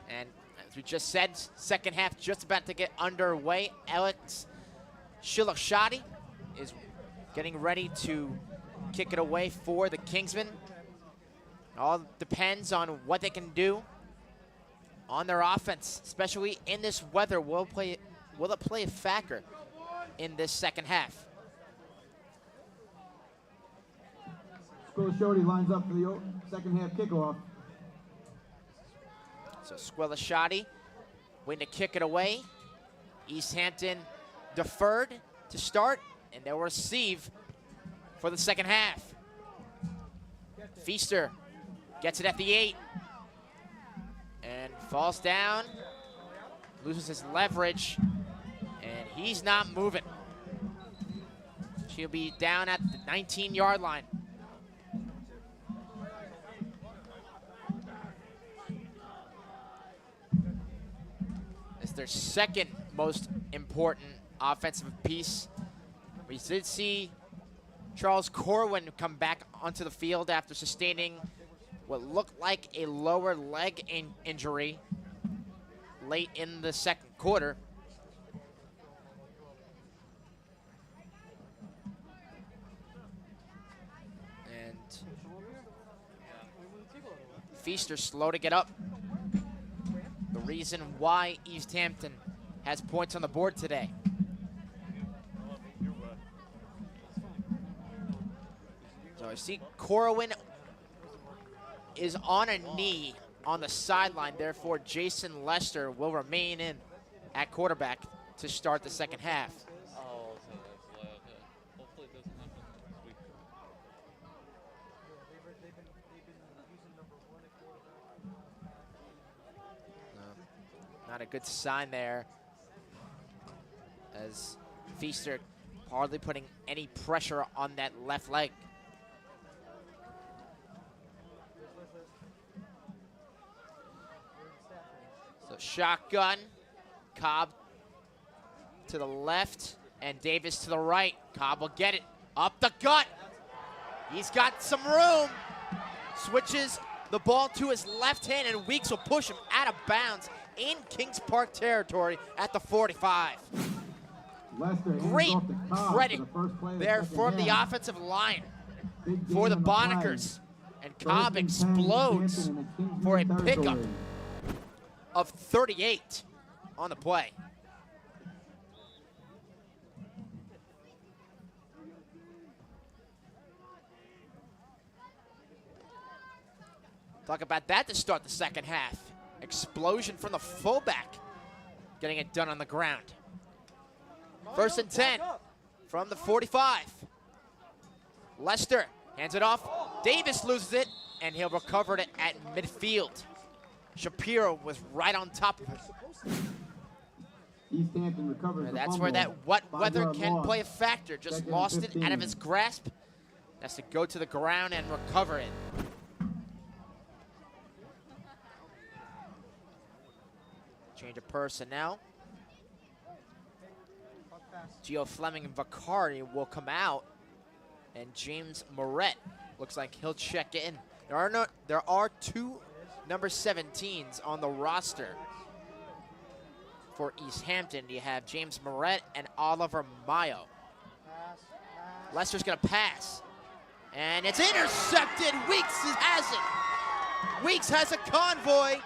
And as we just said, second half just about to get underway. Alex Shilashadi is getting ready to kick it away for the Kingsmen. All depends on what they can do on their offense, especially in this weather. Will it play a factor in this second half? Shody lines up for the second half kickoff. So Squilashadi waiting to kick it away. East Hampton deferred to start, and they'll receive for the second half. Feaster gets it at the 8 and falls down, loses his leverage, and he's not moving. She'll be down at the 19-yard line. It's their second most important offensive piece. We did see Charles Corwin come back onto the field after sustaining what looked like a lower leg injury late in the second quarter. And Feaster slow to get up. The reason why East Hampton has points on the board today. So I see Corwin is on a knee on the sideline. Therefore, Jason Lester will remain in at quarterback to start the second half. Not a good sign there, as Feaster hardly putting any pressure on that left leg. So shotgun, Cobb to the left, and Davis to the right. Cobb will get it up the gut. He's got some room. Switches the ball to his left hand, and Weeks will push him out of bounds in Kings Park territory at the 45. Great credit there from the offensive line for the Bonnickers. And Cobb explodes for a pickup of 38 on the play. Talk about that to start the second half. Explosion from the fullback, getting it done on the ground. 1st and 10 from the 45. Lester hands it off. Davis loses it, and he'll recover it at midfield. Shapiro was right on top of it. East Hampton recovers And that's where that wet weather can play a factor. Just lost it out of his grasp. Has to go to the ground and recover it. Change of personnel. Gio Fleming and Vicari will come out, and James Moret looks like he'll check in. There are two number 17s on the roster for East Hampton. You have James Moret and Oliver Mayo. Lester's gonna pass, and it's intercepted. Weeks has it. Weeks has a convoy,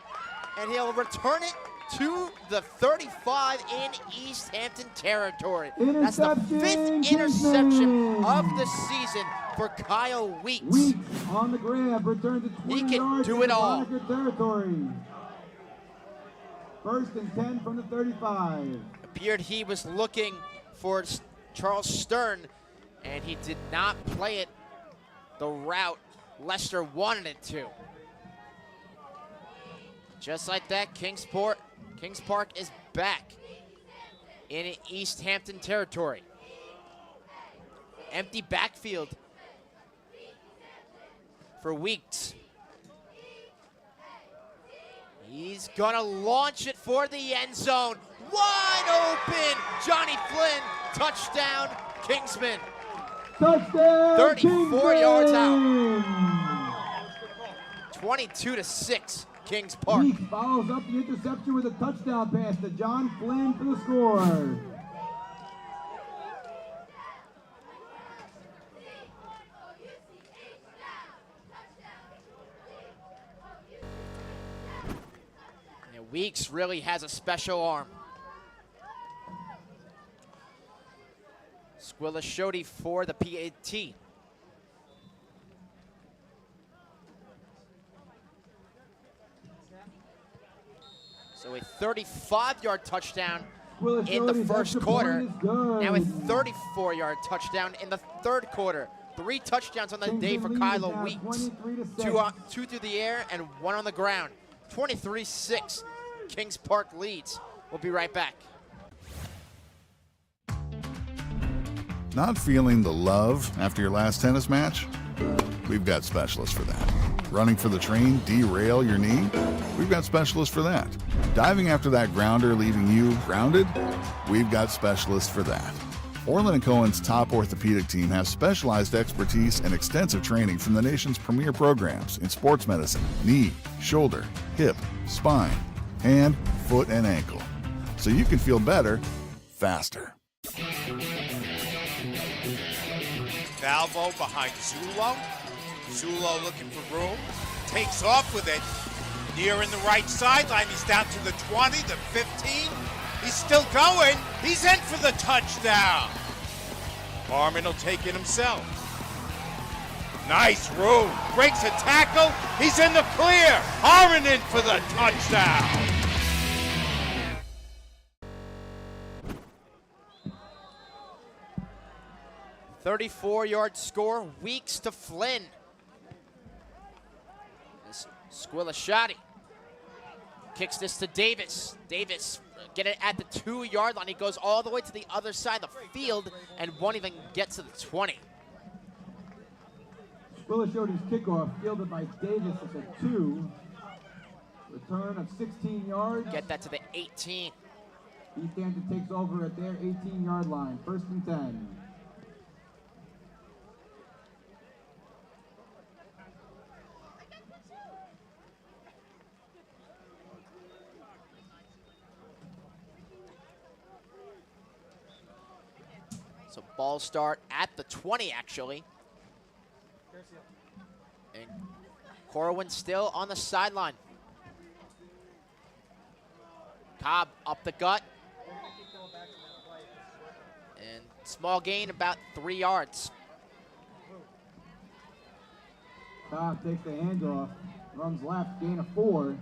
and he'll return it to the 35 in East Hampton territory. That's the 5th interception of the season for Kyle Weeks. Weeks on the grab, return to 20 He can yards do it all. territory. 1st and 10 from the 35. Appeared he was looking for Charles Stern, and he did not play it the route Lester wanted it to. Just like that, Kings Park is back in East Hampton territory. Empty backfield for Weeks. He's gonna launch it for the end zone. Wide open, Johnny Flynn, touchdown, Kingsman. Touchdown, 34 yards out. Kingsman. 22-6. Kings Park. Weeks follows up the interception with a touchdown pass to John Flynn for the score. Yeah, Weeks really has a special arm. Squilashody for the PAT. So a 35-yard touchdown in the first quarter. Now a 34-yard touchdown in the third quarter. 3 touchdowns on the day for Kylo Weeks. Two through the air and 1 on the ground. 23-6. Kings Park leads. We'll be right back. Not feeling the love after your last tennis match? We've got specialists for that. Running for the train, derail your knee? We've got specialists for that. Diving after that grounder leaving you grounded? We've got specialists for that. Orlin Cohen's top orthopedic team has specialized expertise and extensive training from the nation's premier programs in sports medicine, knee, shoulder, hip, spine, hand, foot, and ankle. So you can feel better, faster. Valvo behind Zulo. Zulo looking for room. Takes off with it. Near in the right sideline. He's down to the 20, the 15. He's still going. He's in for the touchdown. Harmon will take it himself. Nice room. Breaks a tackle. He's in the clear. Harmon in for the touchdown. $34-yard score. Weeks to Flynn. Squilashody kicks this to Davis. Davis get it at the 2-yard line. He goes all the way to the other side of the field and won't even get to the 20. Willis-Shorty's kickoff fielded by Davis at the 2. Return of 16 yards. Get that to the 18. East Hampton takes over at their 18-yard line. 1st and 10. So ball start at the 20, actually. And Corwin still on the sideline. Cobb up the gut. And small gain, about 3 yards. Cobb takes the handoff, runs left, gain of 4,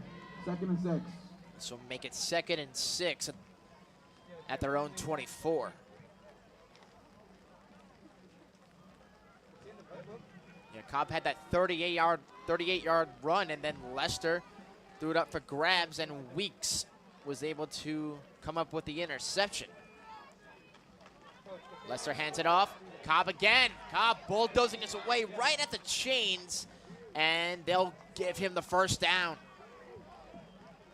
2nd and 6. So make it 2nd and 6 at their own 24. Yeah, Cobb had that 38-yard run, and then Lester threw it up for grabs, and Weeks was able to come up with the interception. Lester hands it off. Cobb again. Cobb bulldozing his way right at the chains, and they'll give him the 1st down.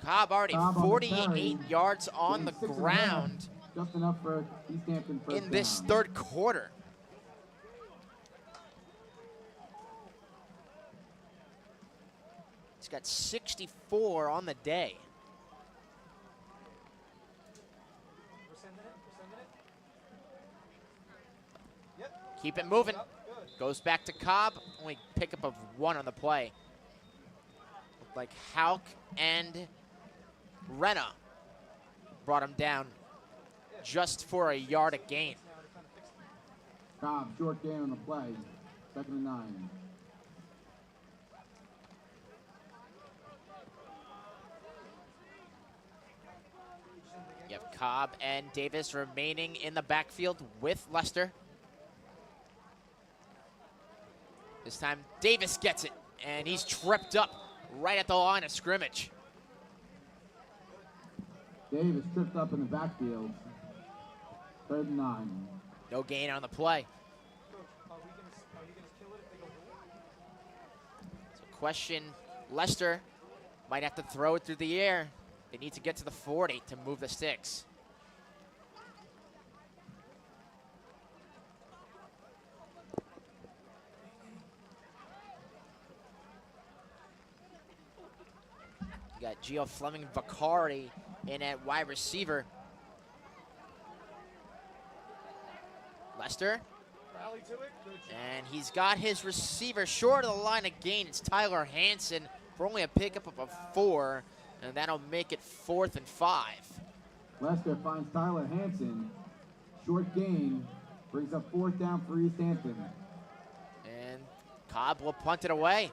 Cobb already 48 yards on the ground just enough for East Hampton in this 3rd quarter. He's got 64 on the day. Keep it moving. Goes back to Cobb. Only pickup of 1 on the play. Looked like Hauk and Renna brought him down just for a yard a gain. Cobb, short gain on the play. 2nd and 9. You have Cobb and Davis remaining in the backfield with Lester. This time Davis gets it, and he's tripped up right at the line of scrimmage. Davis tripped up in the backfield. 3rd and 9. No gain on the play. So question, Lester might have to throw it through the air. They need to get to the 40 to move the sticks. You got Gio Fleming Vicari in at wide receiver. Lester. And he's got his receiver short of the line of gain. It's Tyler Hansen for only a pickup of a 4, and that'll make it 4th and 5. Lester finds Tyler Hansen. Short gain. Brings up 4th down for East Hampton. And Cobb will punt it away.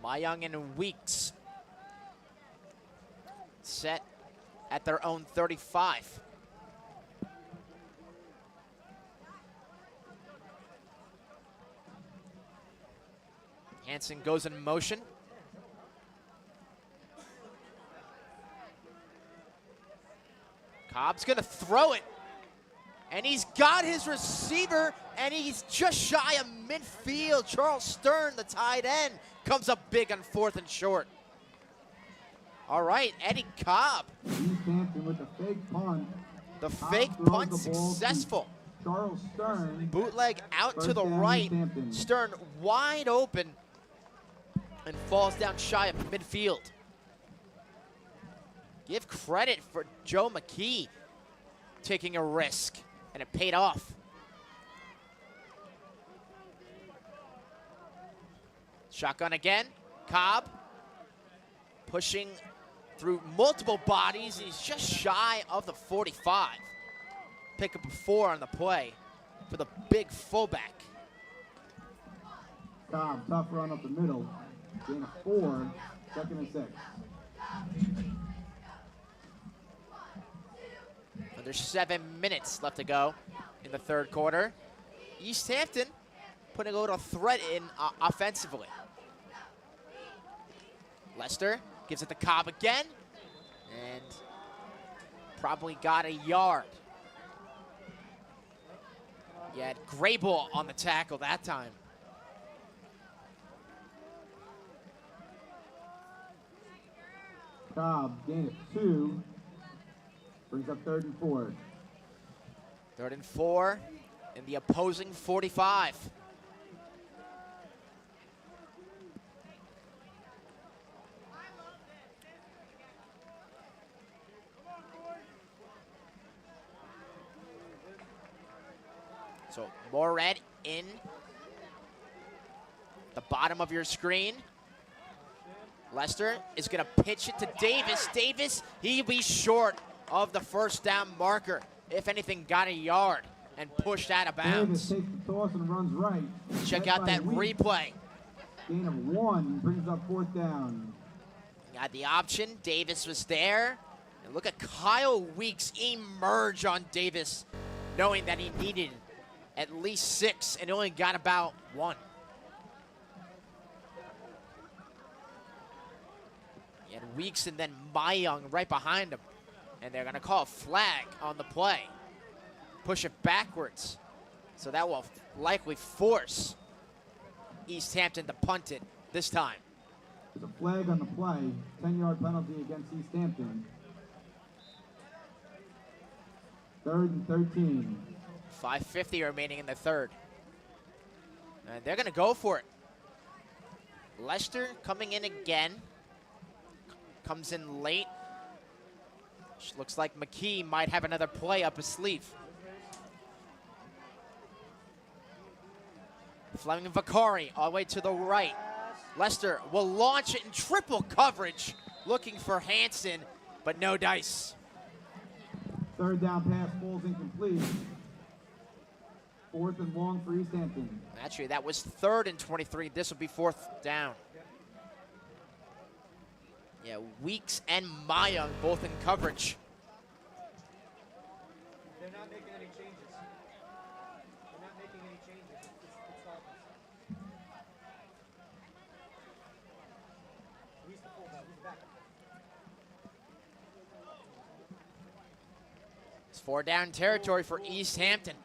Myung and Weeks set at their own 35. Hansen goes in motion. Cobb's gonna throw it. And he's got his receiver, and he's just shy of midfield. Charles Stern, the tight end, comes up big on 4th and short. All right, Eddie Cobb. East Hampton with the fake punt. The fake punt successful. Charles Stern. Bootleg out to the right. Stern wide open and falls down shy of midfield. Give credit for Joe McKee taking a risk, and it paid off. Shotgun again. Cobb pushing through multiple bodies. He's just shy of the 45. Pick up a 4 on the play for the big fullback. Cobb, tough run up the middle. Gain of 4, 2nd and 6. Under 7 minutes left to go in the 3rd quarter. East Hampton putting a little threat in offensively. Lester gives it to Cobb again, and probably got a yard. You had Grable on the tackle that time. Cobb gain of 2. Brings up 3rd and 4. 3rd and 4 in the opposing 45. So more red in the bottom of your screen. Lester is going to pitch it to Davis. Davis, he'll be short of the first down marker. If anything, got a yard and pushed out of bounds. Davis takes the toss and runs right. Check out that replay. Gain of 1 brings up 4th down. Got the option. Davis was there. And look at Kyle Weeks emerge on Davis, knowing that he needed at least 6 and only got about 1. He had Weeks and then Mayung right behind him. And they're going to call a flag on the play. Push it backwards. So that will likely force East Hampton to punt it this time. There's a flag on the play. 10-yard penalty against East Hampton. 3rd and 13. 5:50 remaining in the 3rd. And they're going to go for it. Lester coming in again. Comes in late. Looks like McKee might have another play up his sleeve. Fleming and Vicari all the way to the right. Lester will launch it in triple coverage, looking for Hanson, but no dice. 3rd down pass falls incomplete. 4th and long for East Hampton. Actually, that was 3rd and 23. This will be 4th down. Yeah, Weeks and Mayung both in coverage. They're not making any changes. They're not making any changes. It's Dolphins. Who's the fullback? Who's the backup? It's 4 down territory for East Hampton.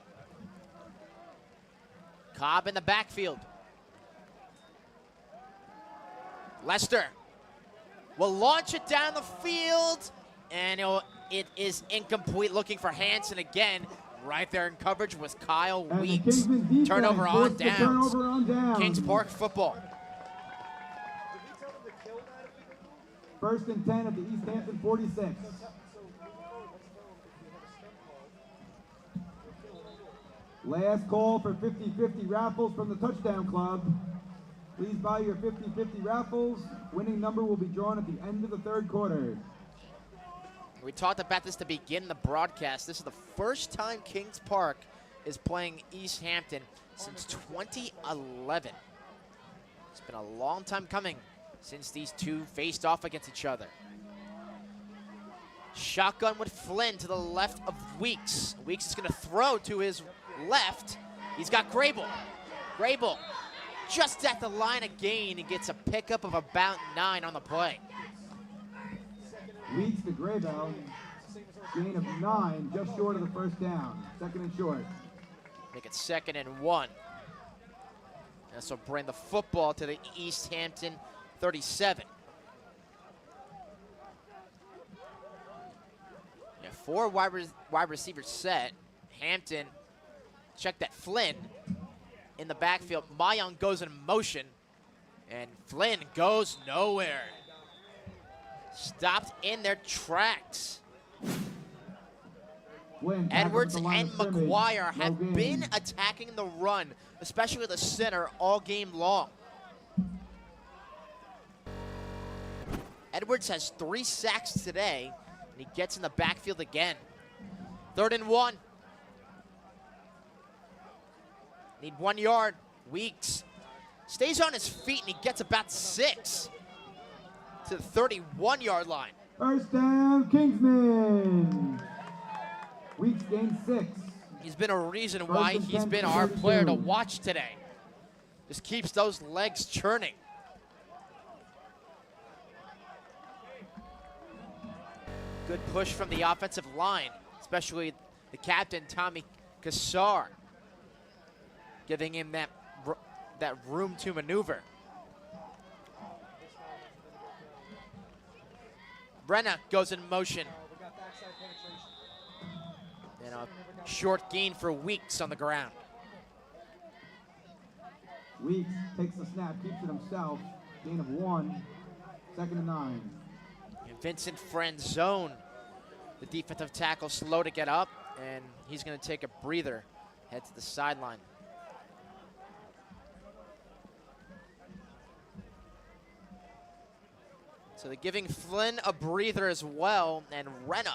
Cobb in the backfield. Lester will launch it down the field, and it is incomplete. Looking for Hanson again. Right there in coverage was Kyle Weeks. Turnover on downs. Kings Park football. 1st and 10 at the East Hampton 46. Last call for 50-50 raffles from the Touchdown Club. Please buy your 50-50 raffles. Winning number will be drawn at the end of the 3rd quarter. We talked about this to begin the broadcast. This is the first time Kings Park is playing East Hampton since 2011. It's been a long time coming since these two faced off against each other. Shotgun with Flynn to the left of Weeks. Weeks is going to throw to his left. He's got Grable. Grable just at the line of gain and gets a pickup of about 9 on the play. Weeks to Grable. Gain of 9, just short of the 1st down. 2nd and short. Make it 2nd and 1. This will bring the football to the East Hampton 37. Yeah, 4 wide receivers set. Hampton, check that, Flynn in the backfield. Mayung goes in motion, and Flynn goes nowhere. Stopped in their tracks. Edwards and McGuire have been attacking the run, especially the center, all game long. Edwards has 3 sacks today, and he gets in the backfield again. 3rd and 1. Need 1 yard. Weeks stays on his feet, and he gets about 6 to the 31-yard line. 1st down, Kingsman. Weeks gains 6. He's been a reason why he's been our player to watch today. Just keeps those legs churning. Good push from the offensive line, especially the captain, Tommy Kassar, giving him that room to maneuver. Brenna goes in motion. And a short gain for Weeks on the ground. Weeks takes the snap, keeps it himself. Gain of 1, 2nd and 9. And Vincent Friend zone. The defensive tackle slow to get up, and he's going to take a breather, head to the sideline. So they're giving Flynn a breather as well, and Renna,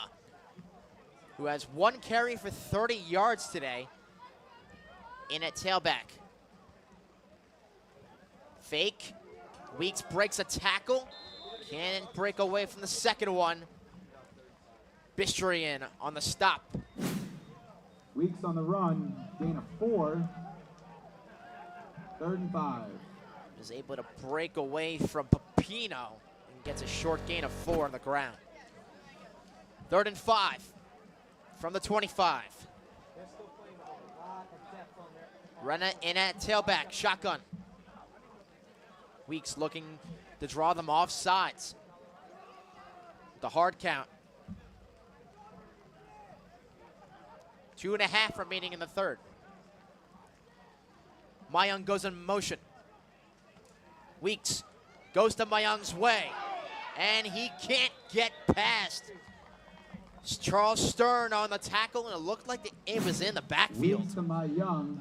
who has 1 carry for 30 yards today, in at tailback. Fake. Weeks breaks a tackle. Can't break away from the second one. Bistrian on the stop. Weeks on the run, gain of 4, 3rd and 5. Is able to break away from Pepino and gets a short gain of 4 on the ground. 3rd and 5 from the 25. Renna in at tailback, shotgun. Weeks looking to draw them off sides. The hard count. 2.5 remaining in the third. Mayung goes in motion. Weeks goes to Mayung's way, and he can't get past. Charles Stern on the tackle, and it looked like it was in the backfield. Weeks to Mayung.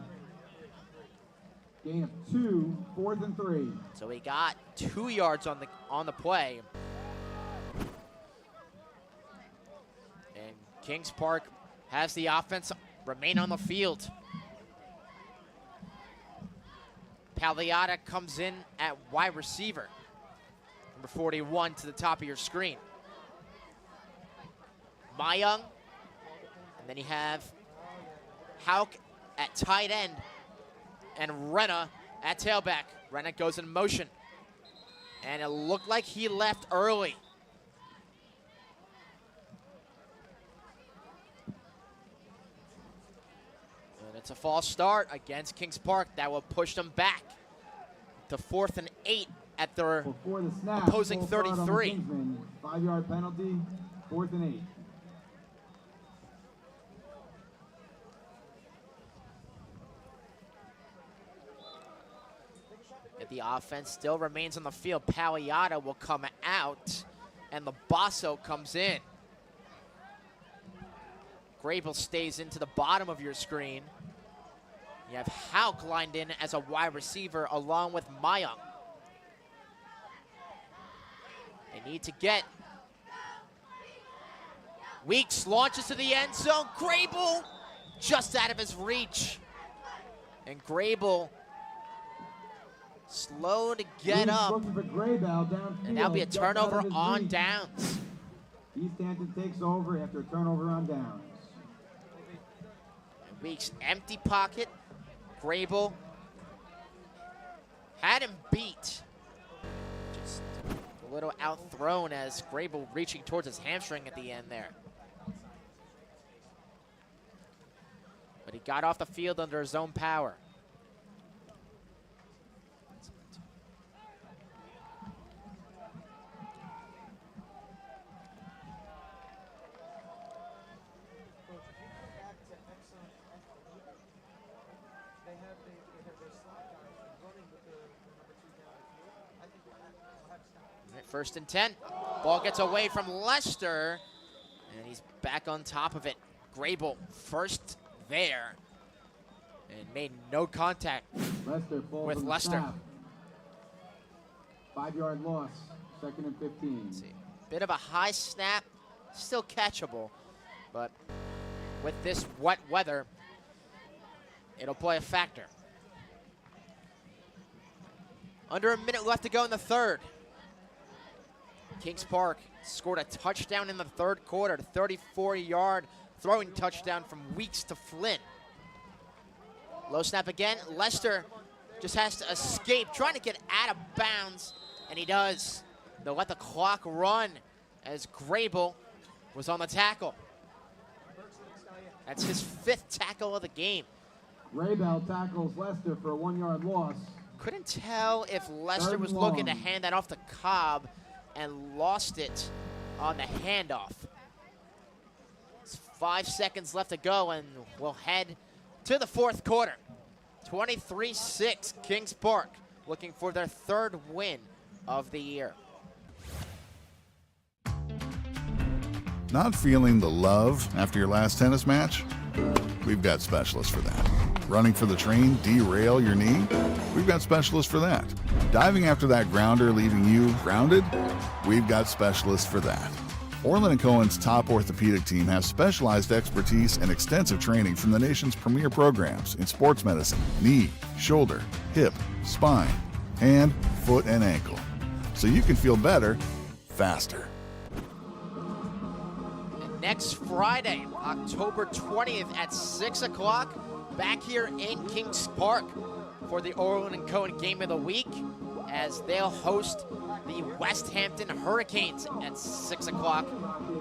Gain of 2, 4th and 3. So he got 2 yards on the play. And Kings Park has the offense remain on the field. Pagliata comes in at wide receiver. Number 41 to the top of your screen. Mayung. And then you have Hauk at tight end. And Renna at tailback. Renna goes in motion. And it looked like he left early. And it's a false start against Kings Park. That will push them back to 4th and 8 at their Before the snap, opposing full start on the 33. Kingsmen. 5-yard penalty, 4th and 8. If the offense still remains on the field, Pagliata will come out, and the Basso comes in. Grable stays into the bottom of your screen. You have Hauk lined in as a wide receiver along with Mayung. They need to get. Weeks launches to the end zone. Grable just out of his reach. And Grable slow to get up. Looking for Graybow downfield, And that'll be a just out of turnover his on reach. downs. East Hampton takes over after a turnover on downs. Weeks empty pocket. Grable had him beat. Just a little outthrown as Grable reaching towards his hamstring at the end there. But he got off the field under his own power. First and 10. Ball gets away from Lester, and he's back on top of it. Grable first there, and made no contact with Lester. 5-yard loss, 2nd and 15. Bit of a high snap, still catchable, but with this wet weather, it'll play a factor. Under a minute left to go in the third. Kings Park scored a touchdown in the third quarter, a 34-yard throwing touchdown from Weeks to Flynn. Low snap again. Lester just has to escape, trying to get out of bounds, and he does. They'll let the clock run as Grable was on the tackle. That's his 5th tackle of the game. Raybell tackles Lester for a 1-yard loss. Couldn't tell if Lester Third was and looking to long. hand that off to Cobb and lost it on the handoff. It's 5 seconds left to go, and we'll head to the 4th quarter. 23-6, Kings Park looking for their 3rd win of the year. Not feeling the love after your last tennis match? We've got specialists for that. Running for the train, derail your knee? We've got specialists for that. Diving after that grounder, leaving you grounded? We've got specialists for that. Orlin Cohen's top orthopedic team has specialized expertise and extensive training from the nation's premier programs in sports medicine, knee, shoulder, hip, spine, hand, foot, and ankle. So you can feel better, faster. Next Friday, October 20th at 6 o'clock, back here in Kings Park for the Orlin Cohen Game of the Week, as they'll host the West Hampton Hurricanes at 6 o'clock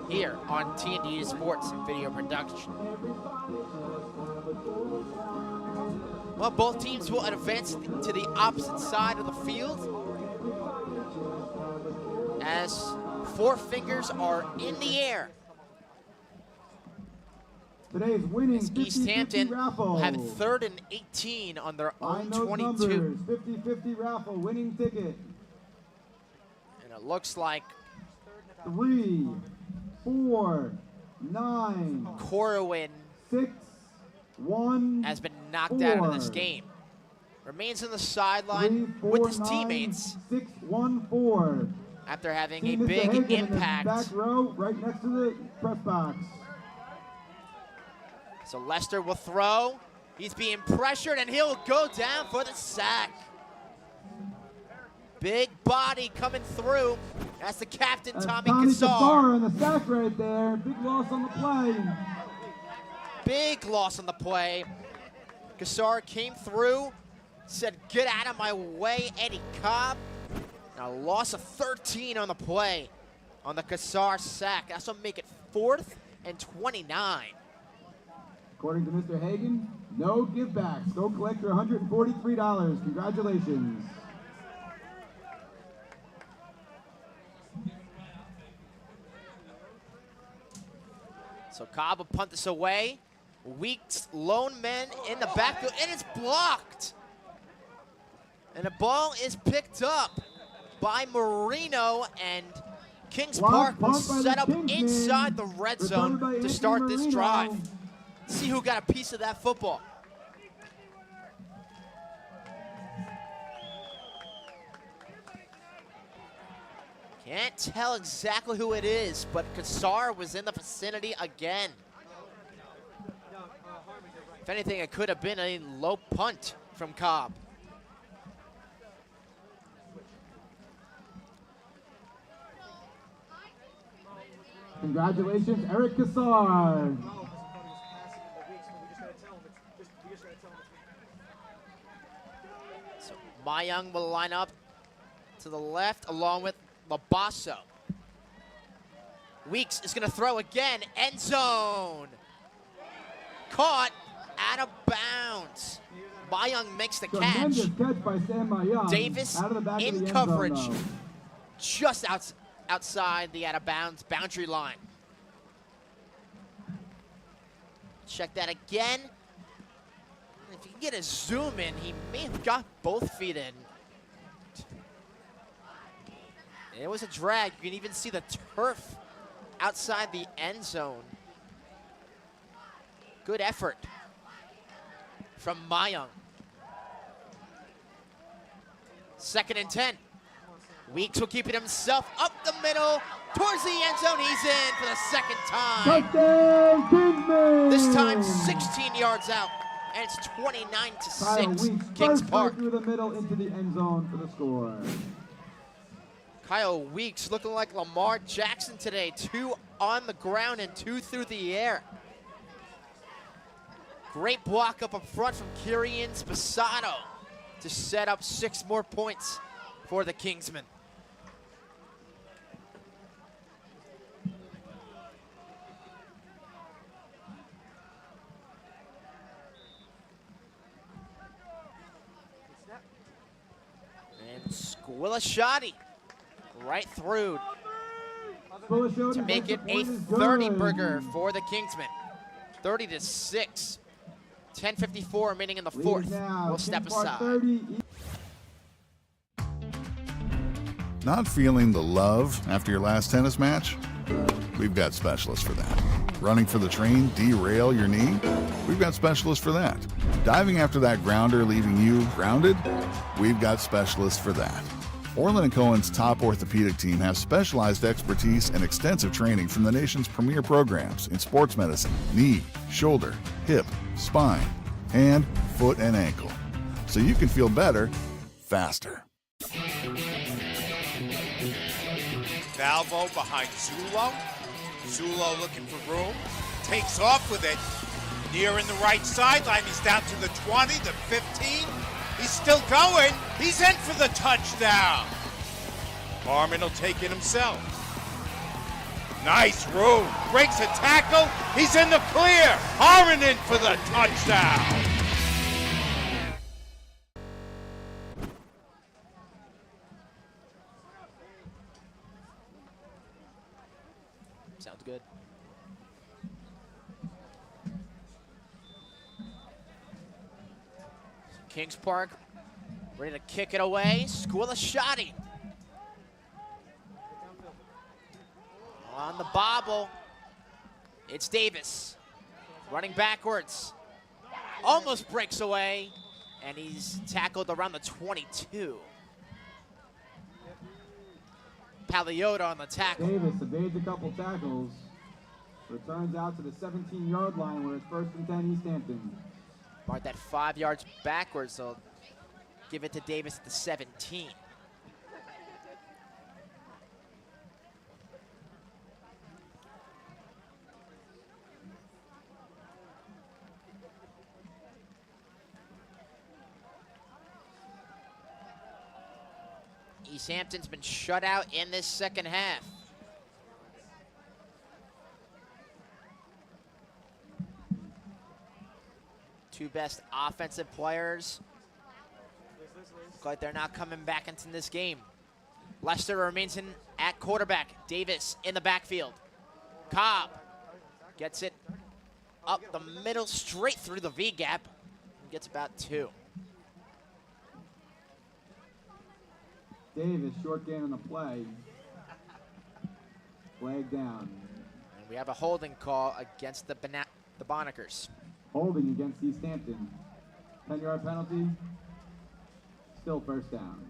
here on T&D Sports Video Production. Well, both teams will advance to the opposite side of the field, as 4 fingers are in the air. Today's winning As 50-50 East Hampton raffle. have 3rd and 18 on their own Find those 22. numbers, 50-50 raffle, winning ticket. And it looks like 3, 4, 9, Corwin 6, 1, has been knocked out of this 4. game. Remains on the sideline 3, 4, with his 9, teammates 6, 1, 4. after having See a Mr. big Hagan in the impact. back row, right next to the press box. So Lester will throw. He's being pressured, and he'll go down for the sack. Big body coming through. That's the captain, Tommy Kassar. Kassar on the sack right there. Big loss on the play. Big loss on the play. Kassar came through, said, "Get out of my way, Eddie Cobb." Now, a loss of 13 on the play on the Kassar sack. That's going to make it 4th and 29. According to Mr. Hagan, no givebacks. Go collect your $143. Congratulations. So Cobb will punt this away. Weeks lone man in the backfield, and it's blocked. And the ball is picked up by Marino, and Kings Park will set up inside the red zone to start this drive. See who got a piece of that football. Can't tell exactly who it is, but Kassar was in the vicinity again. If anything, it could have been a low punt from Cobb. Congratulations, Eric Kassar. So Mayung will line up to the left along with Labasso. Weeks is going to throw again. End zone. Caught out of bounds. Mayung makes the catch. Tremendous catch by Sam Mayung. Davis out of the back of the in end coverage. zone, Just outside the out of bounds boundary line. Check that again. If you can get a zoom in, he may have got both feet in. It was a drag. You can even see the turf outside the end zone. Good effort from Mayung. 2nd and 10. Weeks will keep it himself up the middle towards the end zone. He's in for the 2nd time. Touchdown, Kingsman! This time 16 yards out, and it's 29-6, Kings Park. Through the middle into the end zone for the score. Kyle Weeks looking like Lamar Jackson today. 2 on the ground and 2 through the air. Great block up front from Kyrian Spasato to set up 6 more points for the Kingsmen. And Squilashati right through to make it a 30-burger for the Kingsmen. 30-6. 10:54 remaining in the fourth. We'll step aside. Not feeling the love after your last tennis match? We've got specialists for that. Running for the train, derail your knee? We've got specialists for that. Diving after that grounder leaving you grounded? We've got specialists for that. Orlin Cohen's top orthopedic team has specialized expertise and extensive training from the nation's premier programs in sports medicine, knee, shoulder, hip, spine, hand, foot, and ankle. So you can feel better, faster. Valvo behind Zulo. Zulo looking for room. Takes off with it. Near in the right sideline. He's down to the 20, the 15. He's still going. He's in for the touchdown. Harmon will take it himself. Nice room. Breaks a tackle. He's in the clear. Harmon in for the touchdown. Sounds good. Kings Park ready to kick it away. Squilashati on the bobble. It's Davis running backwards. Almost breaks away, and he's tackled around the 22. Paliota on the tackle. Davis evades a couple tackles. Returns out to the 17-yard line where it's 1st and 10 East Hampton. Mark that 5 yards backwards, so give it to Davis at the 17. East Hampton's been shut out in this second half. Two best offensive players. Look like they're not coming back into this game. Leicester remains in at quarterback. Davis in the backfield. Cobb gets it up the middle, straight through the V gap, and gets about 2. Davis, short gain on the play. Flag down. And we have a holding call against the Bonnickers. Holding against East Hampton. 10-yard penalty. Still 1st down.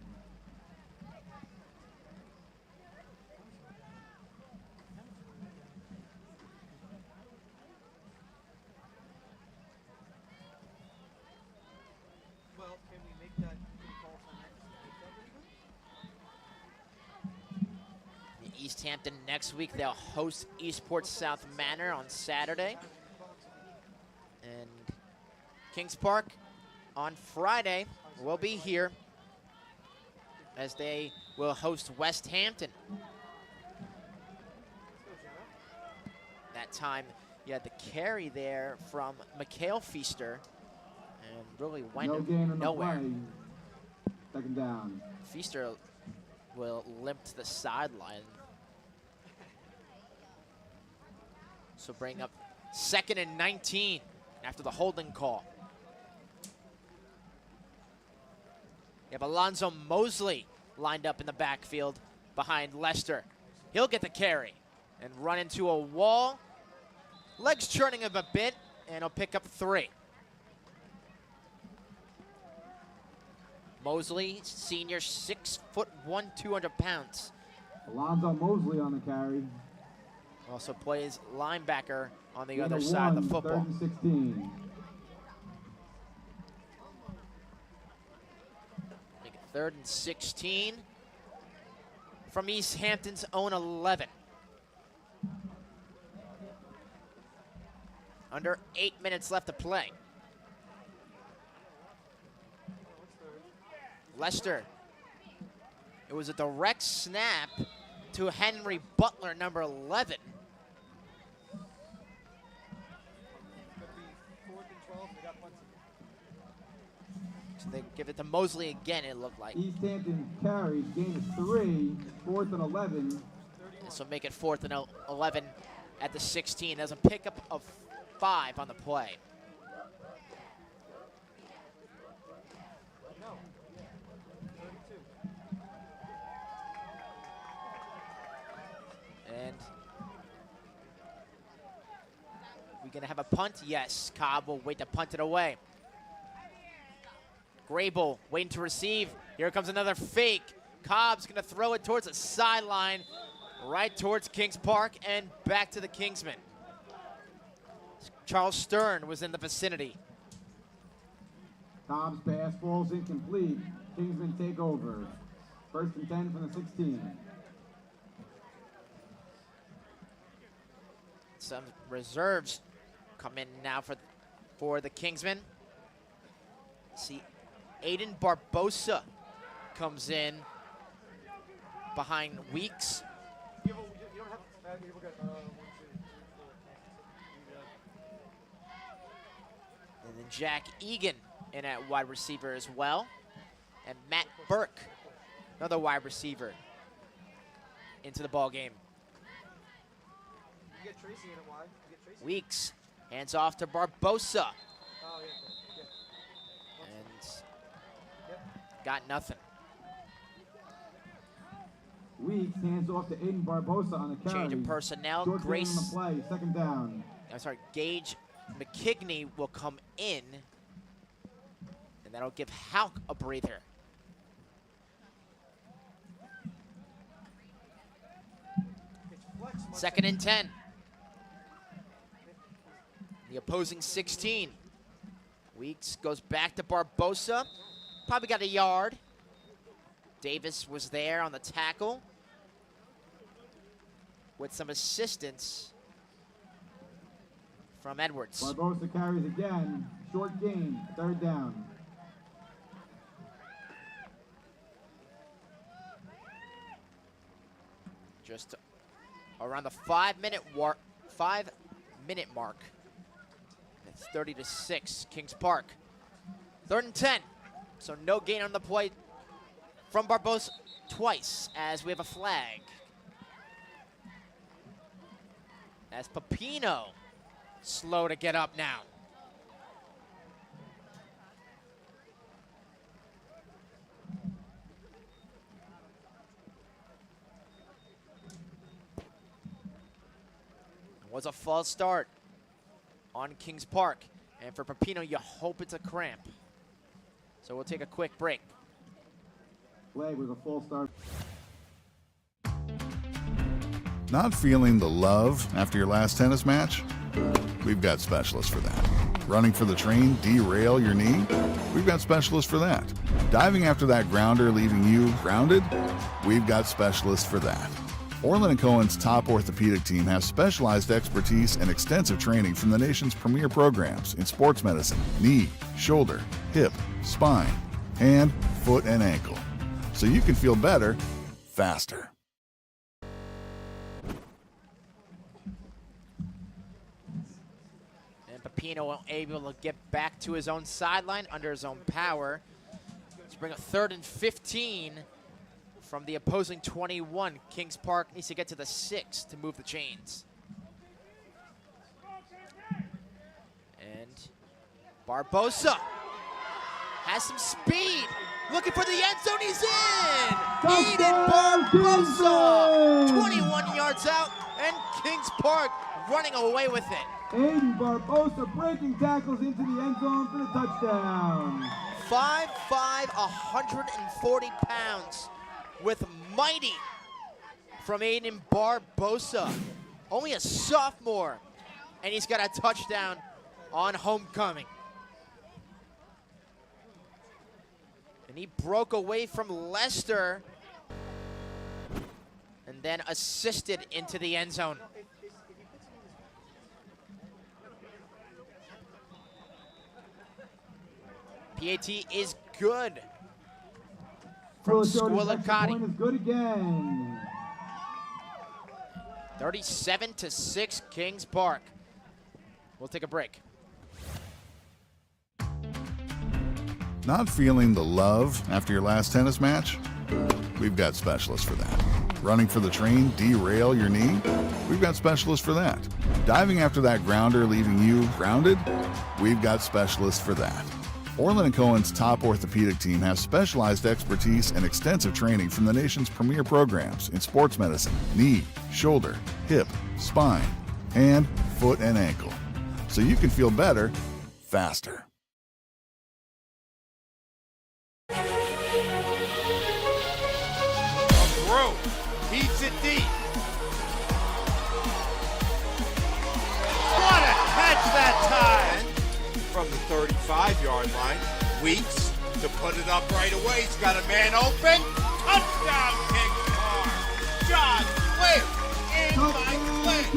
Well, can we make that call for next? East Hampton next week, they'll host Eastport South Manor on Saturday. And Kings Park on Friday will be here as they will host West Hampton. That time, you had the carry there from Mikhail Feaster and really went nowhere. 2nd down. Feaster will limp to the sideline. So bring up 2nd and 19 after the holding call. You have Alonzo Mosley lined up in the backfield behind Leicester. He'll get the carry and run into a wall. Legs churning him a bit, and he'll pick up 3. Mosley, senior, 6'1", 200 pounds. Alonzo Mosley on the carry. Also plays linebacker on the other side of the football. 3rd and 16. Make it 3rd and 16 from East Hampton's own 11. Under 8 minutes left to play. Leicester. It was a direct snap to Henry Butler, number 11. They give it to Mosley again, it looked like. East Hampton carries, gain of 3, 4th and 11. This will make it 4th and 11 at the 16. There's a pickup of 5 on the play. And we gonna have a punt? Yes, Cobb will wait to punt it away. Grable waiting to receive. Here comes another fake. Cobb's gonna throw it towards the sideline, right towards Kings Park and back to the Kingsmen. Charles Stern was in the vicinity. Cobb's pass falls incomplete. Kingsmen take over. 1st and 10 from the 16. Some reserves come in now for the Kingsmen. See, Aiden Barbosa comes in behind Weeks. You don't have to. We're good. 1, 2, 3, 4. And then Jack Egan in at wide receiver as well. And Matt Burke, another wide receiver, into the ball game. You get Tracy in it wide. You get Tracy. Weeks hands off to Barbosa. Oh, yeah. And got nothing. Weeks hands off to Aiden Barbosa on the carry. Change of personnel. Short gain Grace. on the play, 2nd down. I'm sorry, Gage McKigney will come in. And that'll give Hauk a breather. Second and 10. The opposing 16. Weeks goes back to Barbosa. Probably got a yard. Davis was there on the tackle with some assistance from Edwards. Barbosa carries again. Short gain, 3rd down. Just around the 5-minute mark. It's 30-6, Kings Park. 3rd and 10. So no gain on the play from Barbosa twice as we have a flag. As Pepino slow to get up now. It was a false start on Kings Park. And for Pepino, you hope it's a cramp. So we'll take a quick break. Flag was a false start. Not feeling the love after your last tennis match? We've got specialists for that. Running for the train, derail your knee? We've got specialists for that. Diving after that grounder leaving you grounded? We've got specialists for that. Orlin Cohen's top orthopedic team has specialized expertise and extensive training from the nation's premier programs in sports medicine, knee, shoulder, hip, spine, hand, foot, and ankle. So you can feel better, faster. And Pepino able to get back to his own sideline under his own power to bring a 3rd and 15 from the opposing 21. Kings Park needs to get to the 6 to move the chains. And Barbosa has some speed. Looking for the end zone, he's in! Eden Barbosa! 21 yards out, and Kings Park running away with it. Aiden Barbosa breaking tackles into the end zone for the touchdown. 5'5", 140 pounds with mighty from Aiden Barbosa. Only a sophomore, and he's got a touchdown on homecoming. And he broke away from Lester and then assisted into the end zone. PAT is good from Squillicotty. Point is good again. 37-6 Kings Park. We'll take a break. Not feeling the love after your last tennis match? We've got specialists for that. Running for the train, derail your knee? We've got specialists for that. Diving after that grounder, leaving you grounded? We've got specialists for that. Orlin Cohen's top orthopedic team has specialized expertise and extensive training from the nation's premier programs in sports medicine, knee, shoulder, hip, spine, hand, foot, and ankle. So you can feel better, faster. Through. Heats it deep. What a catch that time! From the 35-yard line, Weeks to put it up right away. He's got a man open. Touchdown, Kings Park. John Cliff in my clip.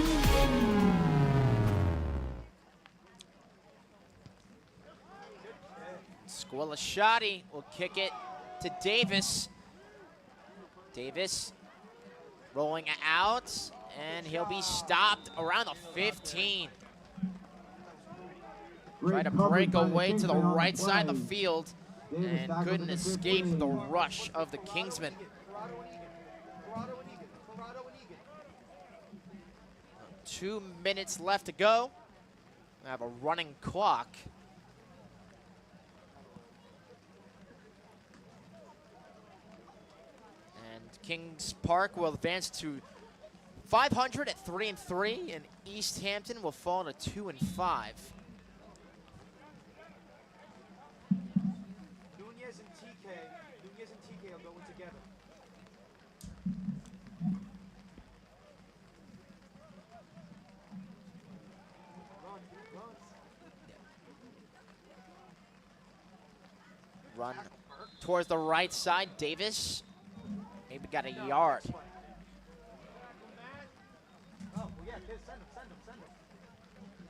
Squilashati will kick it to Davis. Davis rolling out, and he'll be stopped around the 15. Tried to break away to the right side of the field and couldn't escape the rush of the Kingsmen. 2 minutes left to go. We have a running clock. And Kings Park will advance to 500 at 3-3, and East Hampton will fall to 2-5. Nunez and TK are going together. Run towards the right side. Davis maybe got a yard.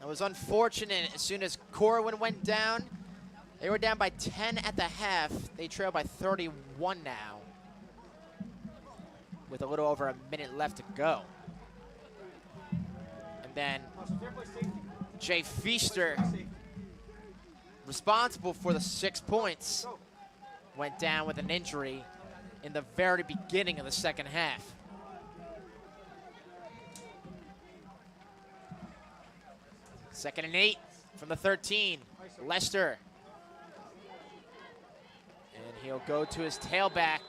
It was unfortunate. As soon as Corwin went down, they were down by 10 at the half. They trail by 31 now, with a little over a minute left to go. And then Jay Feaster, responsible for the 6 points, went down with an injury in the very beginning of the second half. Second and 8 from the 13. Lester. And he'll go to his tailback.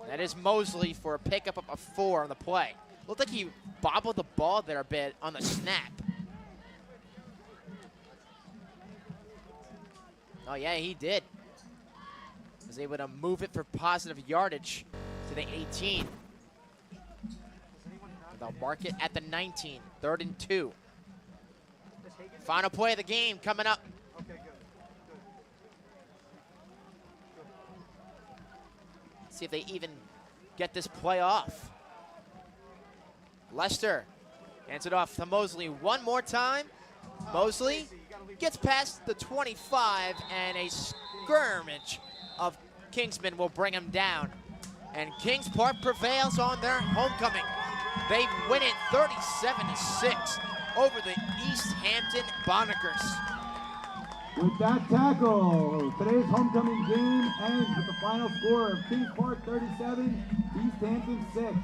That is Mosley for a pickup of 4 on the play. Looked like he bobbled the ball there a bit on the snap. Oh yeah, he did. Was able to move it for positive yardage to the 18. They'll mark it at the 19, 3rd and 2. Final play of the game coming up. See if they even get this play off. Lester hands it off to Mosley one more time. Mosley gets past the 25, and a skirmish of Kingsmen will bring him down. And Kings Park prevails on their homecoming. They win it 37-6 over the East Hampton Bonikers. With that tackle, today's homecoming game ends with the final score of Kings Park 37, East Hampton 6.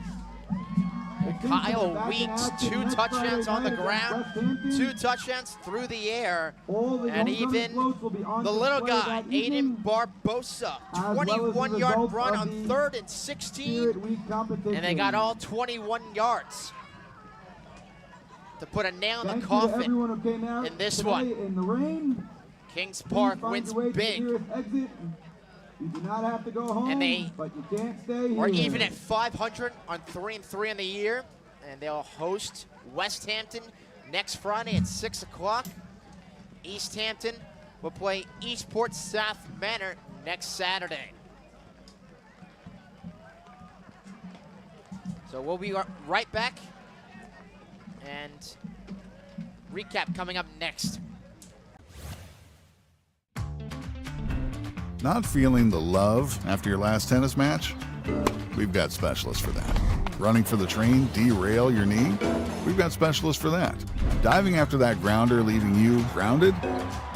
Kyle Weeks, 2 touchdowns on the ground, 2 touchdowns through the air, and even the little guy, Aiden Barbosa, 21-yard run on 3rd and 16, and they got all 21 yards to put a nail in the coffin in this one. Kings Park wins big. You do not have to go home, and they but you can't stay here. We're even at 500 on 3-3 in the year, and they'll host West Hampton next Friday at 6 o'clock. East Hampton will play Eastport South Manor next Saturday. So we'll be right back, and recap coming up next. Not feeling the love after your last tennis match? We've got specialists for that. Running for the train, derail your knee? We've got specialists for that. Diving after that grounder leaving you grounded?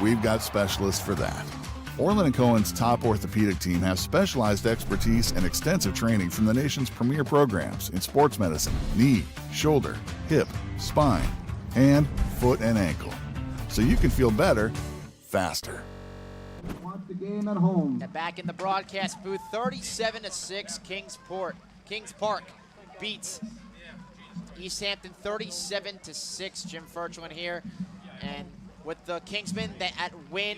We've got specialists for that. Orlin Cohen's top orthopedic team has specialized expertise and extensive training from the nation's premier programs in sports medicine, knee, shoulder, hip, spine, hand, foot, and ankle. So you can feel better, faster. Watch the game at home. And back in the broadcast booth, 37-6, Kings Park beats East Hampton 37-6. Jim Furchland here. And with the Kingsmen, that at win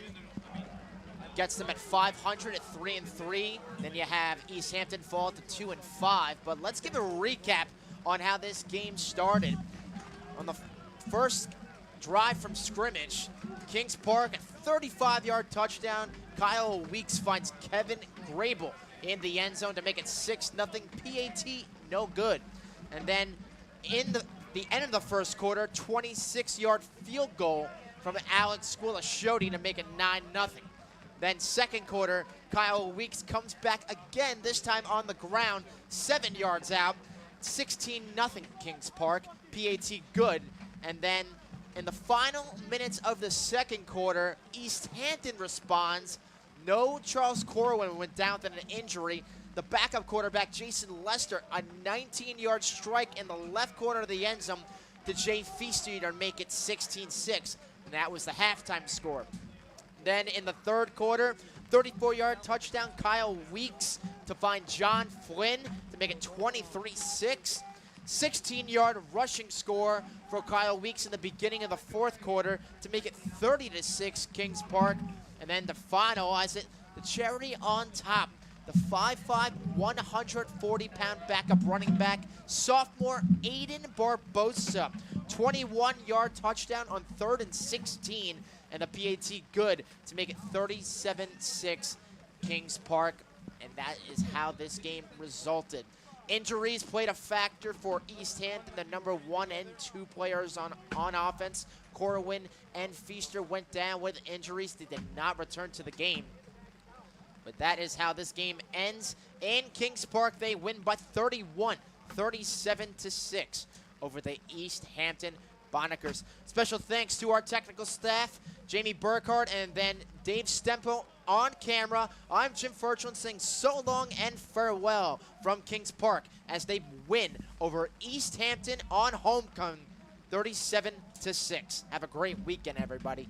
gets them at 500 at 3-3. Then you have East Hampton fall to 2-5. But let's give a recap on how this game started. On the first drive from scrimmage, Kings Park, a 35-yard touchdown. Kyle Weeks finds Kevin Grable in the end zone to make it 6-0. PAT, no good. And then in the end of the first quarter, 26-yard field goal from Alex Squilashodi to make it 9-0. Then second quarter, Kyle Weeks comes back again, this time on the ground, 7 yards out, 16-0 Kings Park, PAT good. And then in the final minutes of the second quarter, East Hampton responds. No Charles Corwin went down with an injury. The backup quarterback, Jason Lester, a 19-yard strike in the left corner of the end zone to Jay Feaster to make it 16-6. And that was the halftime score. Then in the third quarter, 34-yard touchdown, Kyle Weeks to find John Flynn to make it 23-6. 16-yard rushing score for Kyle Weeks in the beginning of the fourth quarter to make it 30-6 Kings Park. And then to finalize it, the cherry on top, the 5'5", 140-pound backup running back, sophomore Aiden Barbosa, 21-yard touchdown on 3rd and 16, and a PAT good to make it 37-6 Kings Park. And that is how this game resulted. Injuries played a factor for East Hampton. The number 1 and 2 players on offense, Corwin and Feaster, went down with injuries. They did not return to the game. But that is how this game ends. In Kings Park, they win by 31, 37-6 over the East Hampton Bonackers. Special thanks to our technical staff, Jamie Burkhardt and then Dave Stempo on camera. I'm Jim Furchland saying so long and farewell from Kings Park as they win over East Hampton on homecoming, 37-6. Have a great weekend, everybody.